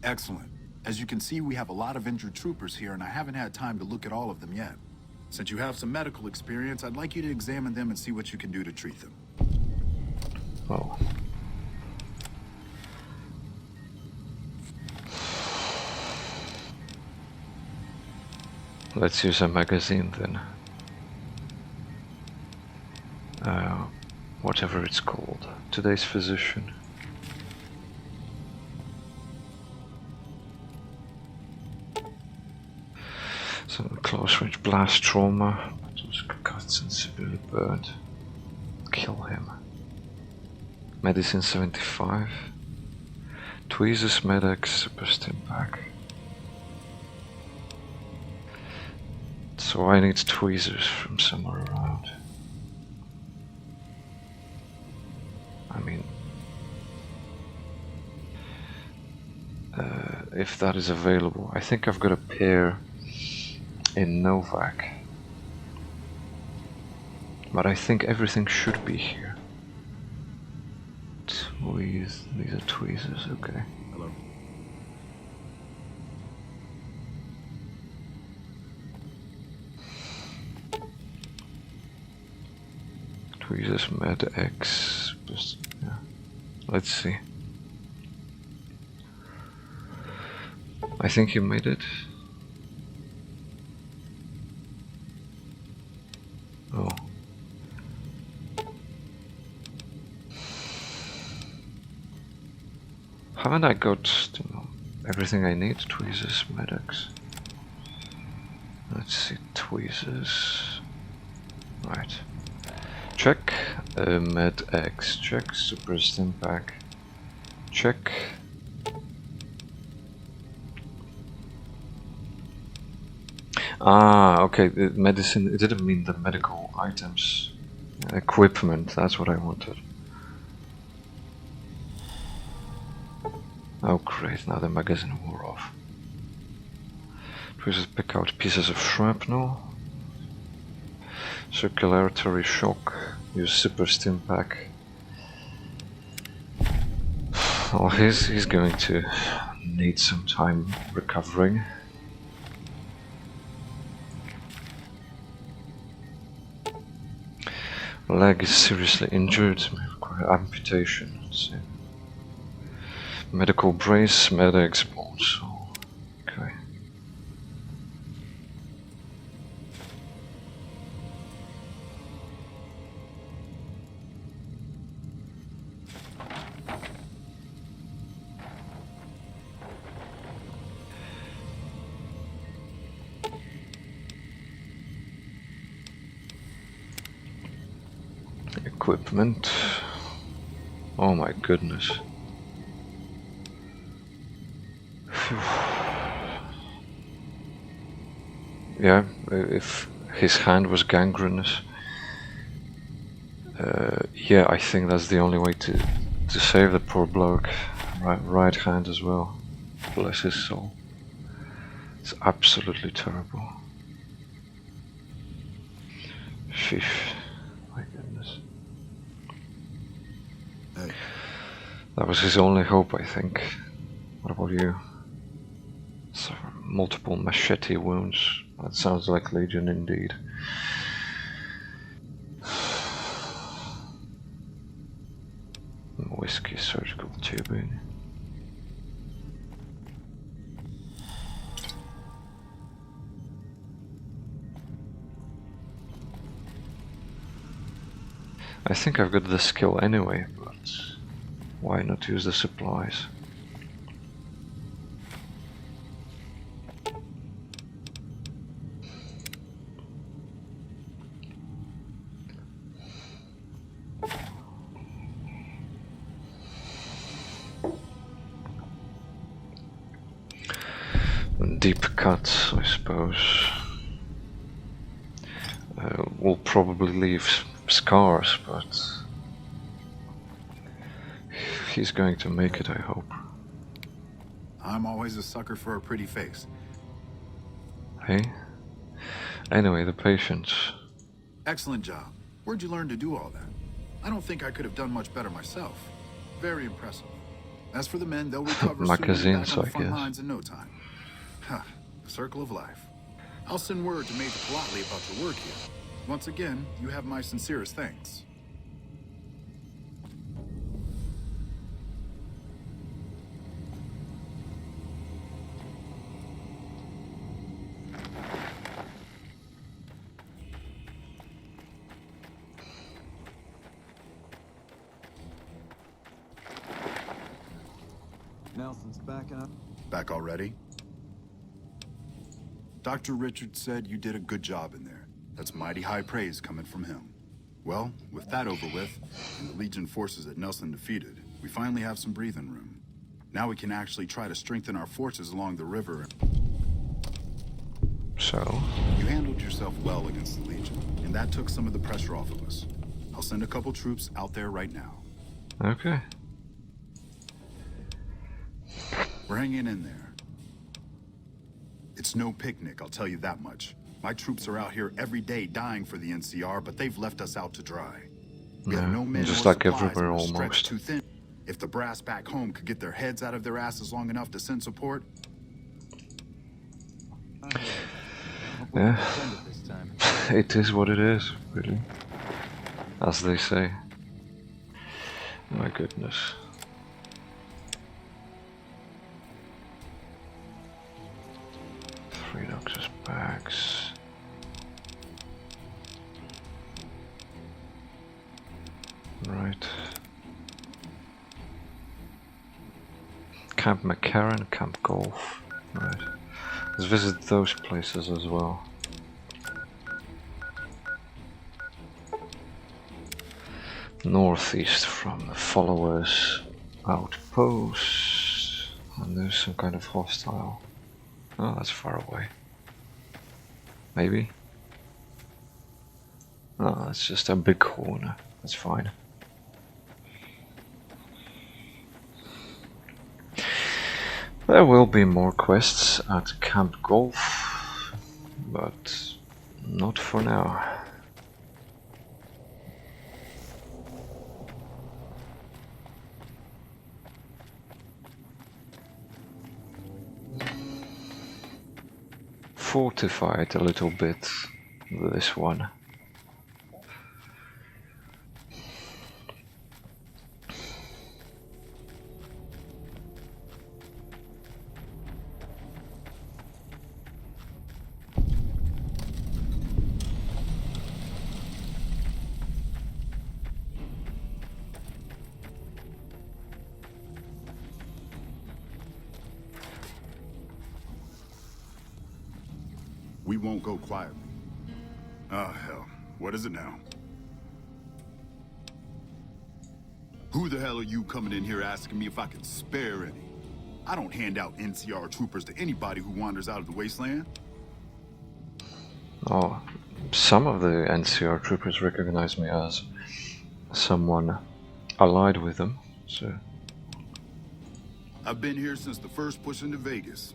Excellent. As you can see, we have a lot of injured troopers here, and I haven't had time to look at all of them yet. Since you have some medical experience, I'd like you to examine them and see what you can do to treat them. Oh. Let's use a magazine then. Whatever it's called. Today's physician. So close range blast trauma. Cuts and severely burned. Kill him. Medicine 75. Tweezers, Medex, Super Stim Pack. So I need tweezers from somewhere around. I mean, if that is available. I think I've got a pair in Novak. But I think everything should be here. These are tweezers, okay. Hello. Tweezers, Med X. Yeah. Let's see. I think you made it. Oh. Haven't I got everything I need? Tweezers, Medex. Let's see, tweezers. Right. Check. Med-X. Check. Super Stim Pack. Check. Ah, okay. The medicine. It didn't mean the medical items. Equipment. That's what I wanted. Oh great, now the magazine wore off. Tweezers pick out pieces of shrapnel. Circulatory shock. Use Super Stim Pack. Oh, he's going to need some time recovering. Leg is seriously injured. May require amputation. Let's see. Medical brace, Med-X bolts. Okay. Equipment. Oh my goodness. Yeah, if his hand was gangrenous, yeah, I think that's the only way to save the poor bloke. Right hand as well. Bless his soul. It's absolutely terrible. Sheesh. My goodness. Hey. That was his only hope, I think. What about you? So, multiple machete wounds. That sounds like Legion indeed. Whiskey surgical tubing. I think I've got the skill anyway, but why not use the supplies? Deep cuts, I suppose. will probably leave scars, but he's going to make it, I hope. I'm always a sucker for a pretty face. Hey? Anyway, the patients. Excellent job. Where'd you learn to do all that? I don't think I could have done much better myself. Very impressive. As for the men, they'll recover soon and be back Magazines, on the I front guess. lines in no time. Huh, the circle of life. I'll send word to Major Plotley about your work here. Once again, you have my sincerest thanks. Nelson's back up. Back already? Dr. Richards said you did a good job in there. That's mighty high praise coming from him. Well, with that over with, and the Legion forces that Nelson defeated, we finally have some breathing room. Now we can actually try to strengthen our forces along the river. So? You handled yourself well against the Legion, and that took some of the pressure off of us. I'll send a couple troops out there right now. Okay. We're hanging in there. It's no picnic, I'll tell you that much. My troops are out here every day dying for the NCR, but they've left us out to dry. We have no men just or like supplies, everywhere and we're stretched almost. too thin. If the brass back home could get their heads out of their asses long enough to send support, Yeah. It is what it is, really. As they say. My goodness. Three doctors' bags. Right. Camp McCarran, Camp Golf. Right. Let's visit those places as well. Northeast from the followers outpost. And there's some kind of hostile. Oh, that's far away. Maybe? Oh, it's just a big corner. That's fine. There will be more quests at Camp Golf, but not for now. Fortified a little bit, this one. we won't go quietly. Ah, hell. What is it now? Who the hell are you coming in here asking me if I can spare any? I don't hand out NCR troopers to anybody who wanders out of the wasteland. Oh, some of the NCR troopers recognize me as someone allied with them, so... I've been here since the first push into Vegas.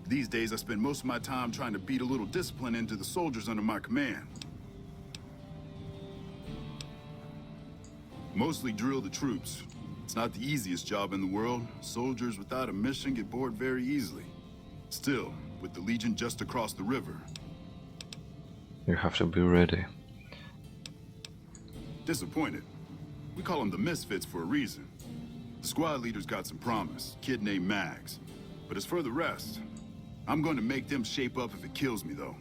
These days I spend most of my time trying to beat a little discipline into the soldiers under my command. Mostly drill the troops. It's not the easiest job in the world. Soldiers without a mission get bored very easily. Still, with the Legion just across the river. You have to be ready. Disappointed. We call them the Misfits for a reason. The squad leader's got some promise, kid named Mags. But as for the rest, I'm going to make them shape up if it kills me, though.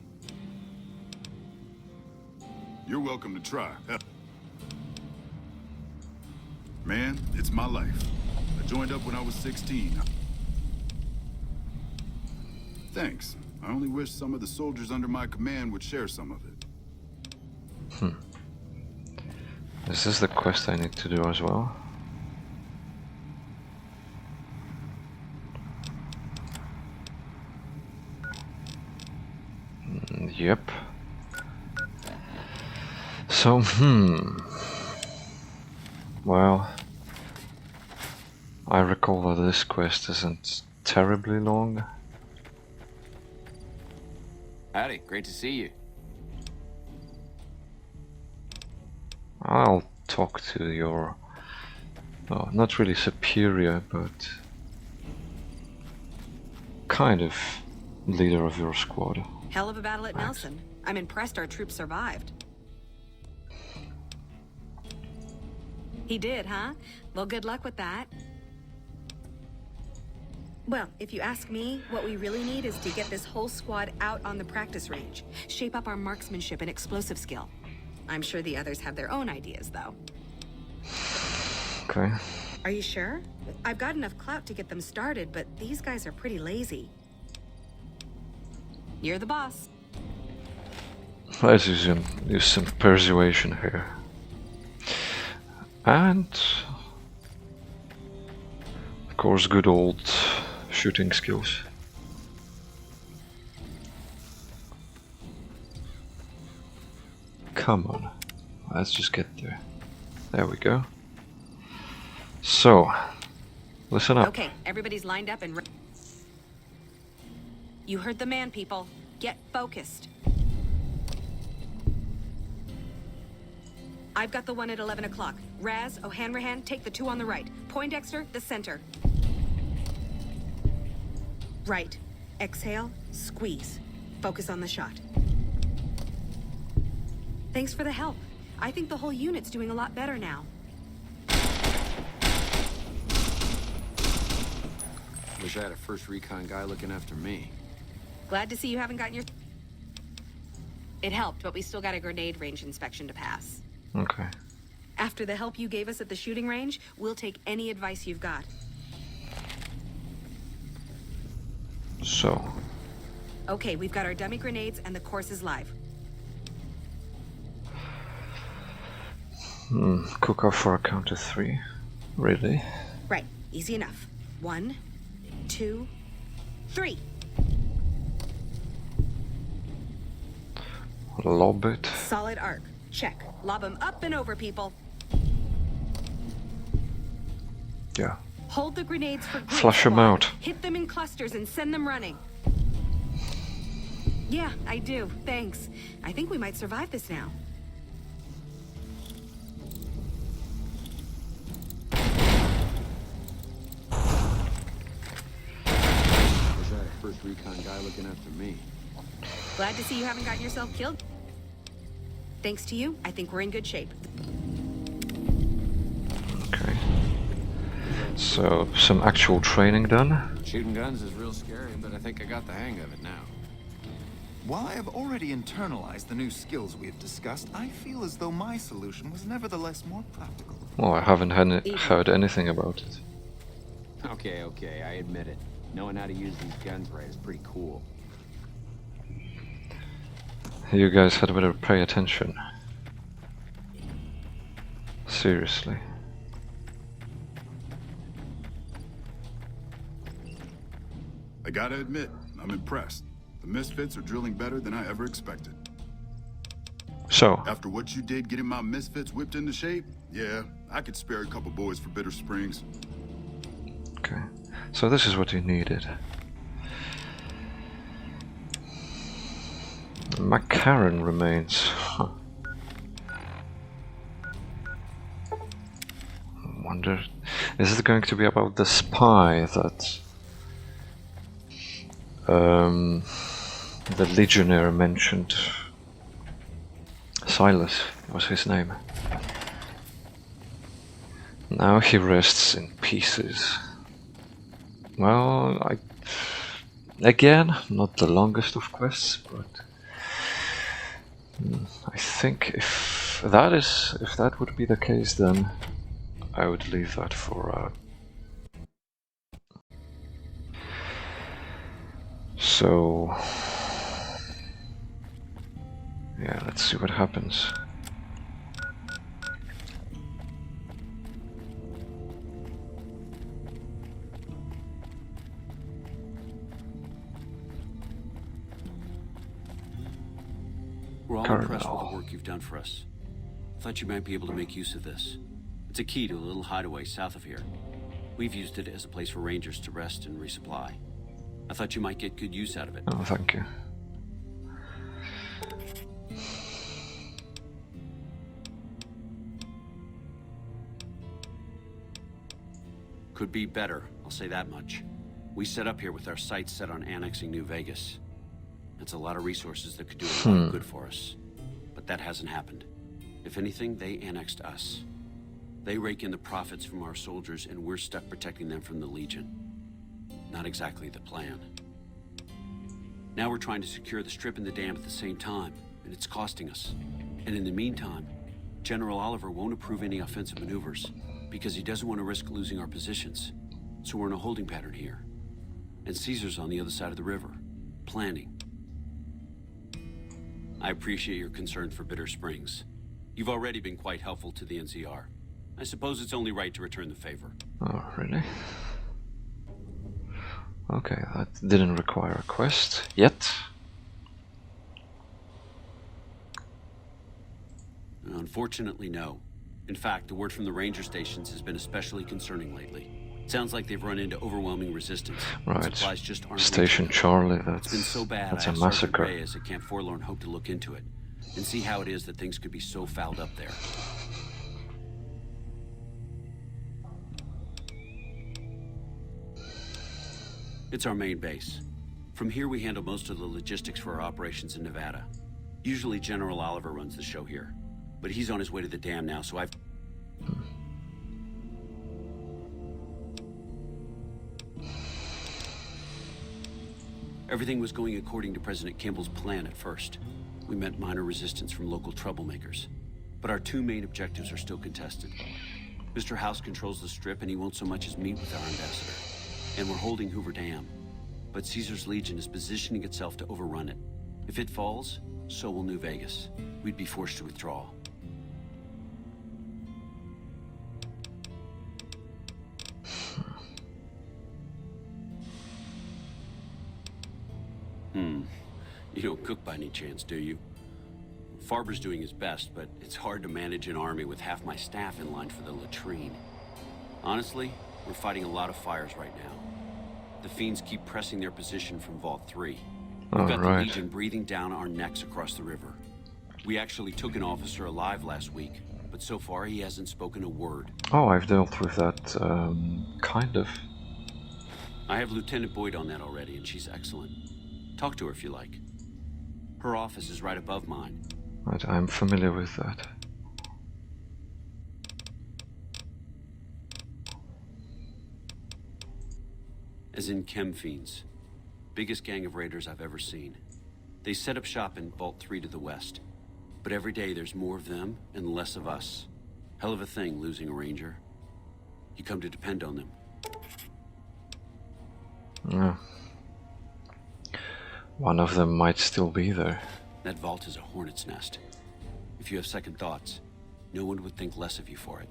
You're welcome to try. Hell. Man, it's my life. I joined up when I was 16. Thanks. I only wish some of the soldiers under my command would share some of it. Is this the quest I need to do as well? Yep. So, well, I recall that this quest isn't terribly long. Howdy, great to see you. I'll talk to your, oh, not really superior, but kind of leader of your squad. Hell of a battle at Thanks. Nelson. I'm impressed our troops survived. He did, huh? Well, good luck with that. Well, if you ask me, what we really need is to get this whole squad out on the practice range. Shape up our marksmanship and explosive skill. I'm sure the others have their own ideas, though. Okay. Are you sure? I've got enough clout to get them started, but these guys are pretty lazy. You're the boss. Let's use some persuasion here. And of course good old shooting skills. Come on, let's just get there. There we go. So, listen up. Okay, everybody's lined up and you heard the man, people. Get focused. I've got the one at 11 o'clock. Raz, O'Hanrahan, take the two on the right. Poindexter, the center. Right. Exhale, squeeze. Focus on the shot. Thanks for the help. I think the whole unit's doing a lot better now. Wish I had a first recon guy looking after me. Glad to see you haven't gotten your... It helped, but we still got a grenade range inspection to pass. Okay. After the help you gave us at the shooting range, we'll take any advice you've got. So, Okay, we've got our dummy grenades and the course is live. cook off for a count of 3. Really? Right, easy enough. 1, 2, 3. Lob it. Solid arc. Check. Lob them up and over, people. Yeah. Hold the grenades for group Flush 'em squad. out. Hit them in clusters and send them running. Yeah, I do. Thanks. I think we might survive this now. Wish I had a first recon guy looking after me. Glad to see you haven't gotten yourself killed. Thanks to you, I think we're in good shape. Okay. So, some actual training done. Shooting guns is real scary, but I think I got the hang of it now. While I have already internalized the new skills we have discussed, I feel as though my solution was nevertheless more practical. Well, I haven't heard anything about it. Okay, I admit it. Knowing how to use these guns right is pretty cool. You guys had better pay attention. Seriously. I gotta admit, I'm impressed. The Misfits are drilling better than I ever expected. So, After what you did getting my Misfits whipped into shape, yeah, I could spare a couple boys for Bitter Springs. okay. So this is what you needed. McCarran remains. Huh. I wonder, is it going to be about the spy that the legionnaire mentioned? Silas was his name. Now he rests in pieces. Well, again, not the longest of quests, but I think if that would be the case, then I would leave that for so yeah, let's see what happens. We're all impressed with the work you've done for us. Thought you might be able to make use of this. It's a key to a little hideaway south of here. We've used it as a place for rangers to rest and resupply. I thought you might get good use out of it. Oh, thank you. Could be better, I'll say that much. We set up here with our sights set on annexing New Vegas. That's a lot of resources that could do a lot of good for us. But that hasn't happened. If anything, they annexed us. They rake in the profits from our soldiers, and we're stuck protecting them from the Legion. Not exactly the plan. Now we're trying to secure the strip and the dam at the same time, and it's costing us. And in the meantime, General Oliver won't approve any offensive maneuvers, because he doesn't want to risk losing our positions. So we're in a holding pattern here. And Caesar's on the other side of the river, planning. I appreciate your concern for Bitter Springs. You've already been quite helpful to the NCR. I suppose it's only right to return the favor. Oh, really? Okay, that didn't require a quest yet. Unfortunately, no. In fact, the word from the ranger stations has been especially concerning lately. Sounds like they've run into overwhelming resistance. Right. Supplies just aren't Station reaching. Charlie, It's been so bad, that's I a asked Sergeant massacre. Reyes at Camp Forlorn Hope to look into it and see how it is that things could be so fouled up there. It's our main base. From here, we handle most of the logistics for our operations in Nevada. Usually General Oliver runs the show here, but he's on his way to the dam now, so I've... Everything was going according to President Kimball's plan at first. We met minor resistance from local troublemakers. But our two main objectives are still contested. Mr. House controls the strip, and he won't so much as meet with our ambassador. And we're holding Hoover Dam. But Caesar's Legion is positioning itself to overrun it. If it falls, so will New Vegas. We'd be forced to withdraw. You don't cook by any chance, do you? Farber's doing his best, but it's hard to manage an army with half my staff in line for the latrine. Honestly, we're fighting a lot of fires right now. The fiends keep pressing their position from Vault 3. We've got the Legion breathing down our necks across the river. We actually took an officer alive last week, but so far he hasn't spoken a word. Oh, I've dealt with that, kind of. I have Lieutenant Boyd on that already, and she's excellent. Talk to her if you like. Her office is right above mine. Right, I'm familiar with that. As in chem fiends. Biggest gang of raiders I've ever seen. They set up shop in Vault 3 to the west. But every day there's more of them and less of us. Hell of a thing losing a ranger. You come to depend on them. Yeah. One of them might still be there. That vault is a hornet's nest. If you have second thoughts, no one would think less of you for it.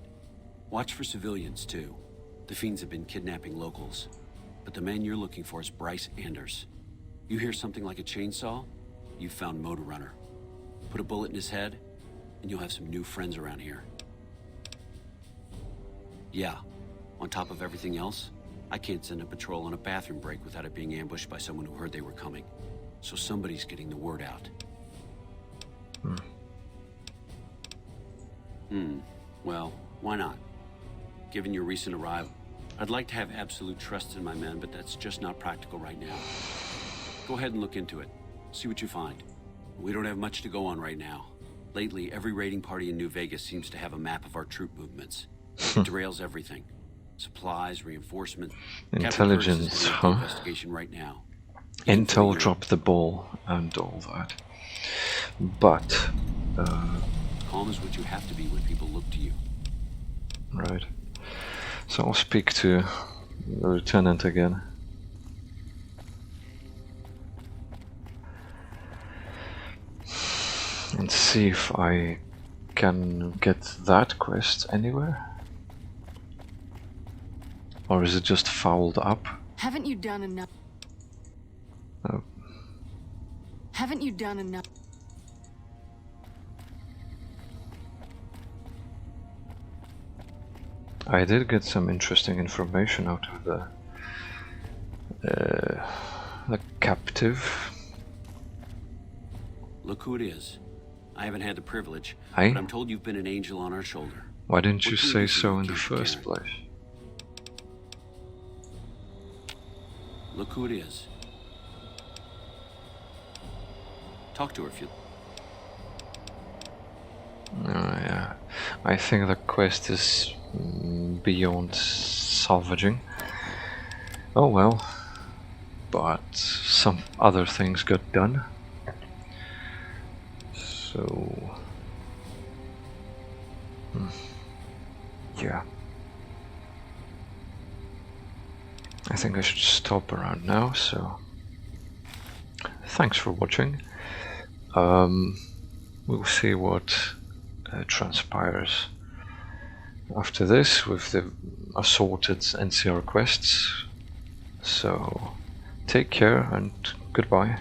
Watch for civilians, too. The fiends have been kidnapping locals. But the man you're looking for is Bryce Anders. You hear something like a chainsaw? You've found Motor Runner. Put a bullet in his head, and you'll have some new friends around here. Yeah, on top of everything else, I can't send a patrol on a bathroom break without it being ambushed by someone who heard they were coming. So somebody's getting the word out. Well, why not? Given your recent arrival, I'd like to have absolute trust in my men, but that's just not practical right now. Go ahead and look into it. See what you find. We don't have much to go on right now. Lately, every raiding party in New Vegas seems to have a map of our troop movements. It derails everything. Supplies, reinforcement. Intelligence, huh? Investigation right now. Intel dropped the ball and all that. But, calm is what you have to be when people look to you. Right. So I'll speak to the lieutenant again. And see if I can get that quest anywhere. Or is it just fouled up? Haven't you done enough? Oh. Haven't you done enough? I did get some interesting information out of the captive. Look who it is. I haven't had the privilege, Aye? but I'm told you've been an angel on our shoulder. Why didn't you What can we say do for so you, in the Agent first Karen? place? Look who it is. Talk to her if you... Oh, yeah. I think the quest is beyond salvaging. Oh well. But some other things got done. So... yeah. I think I should stop around now, so... thanks for watching. We'll see what transpires after this with the assorted NCR quests. So, take care and goodbye.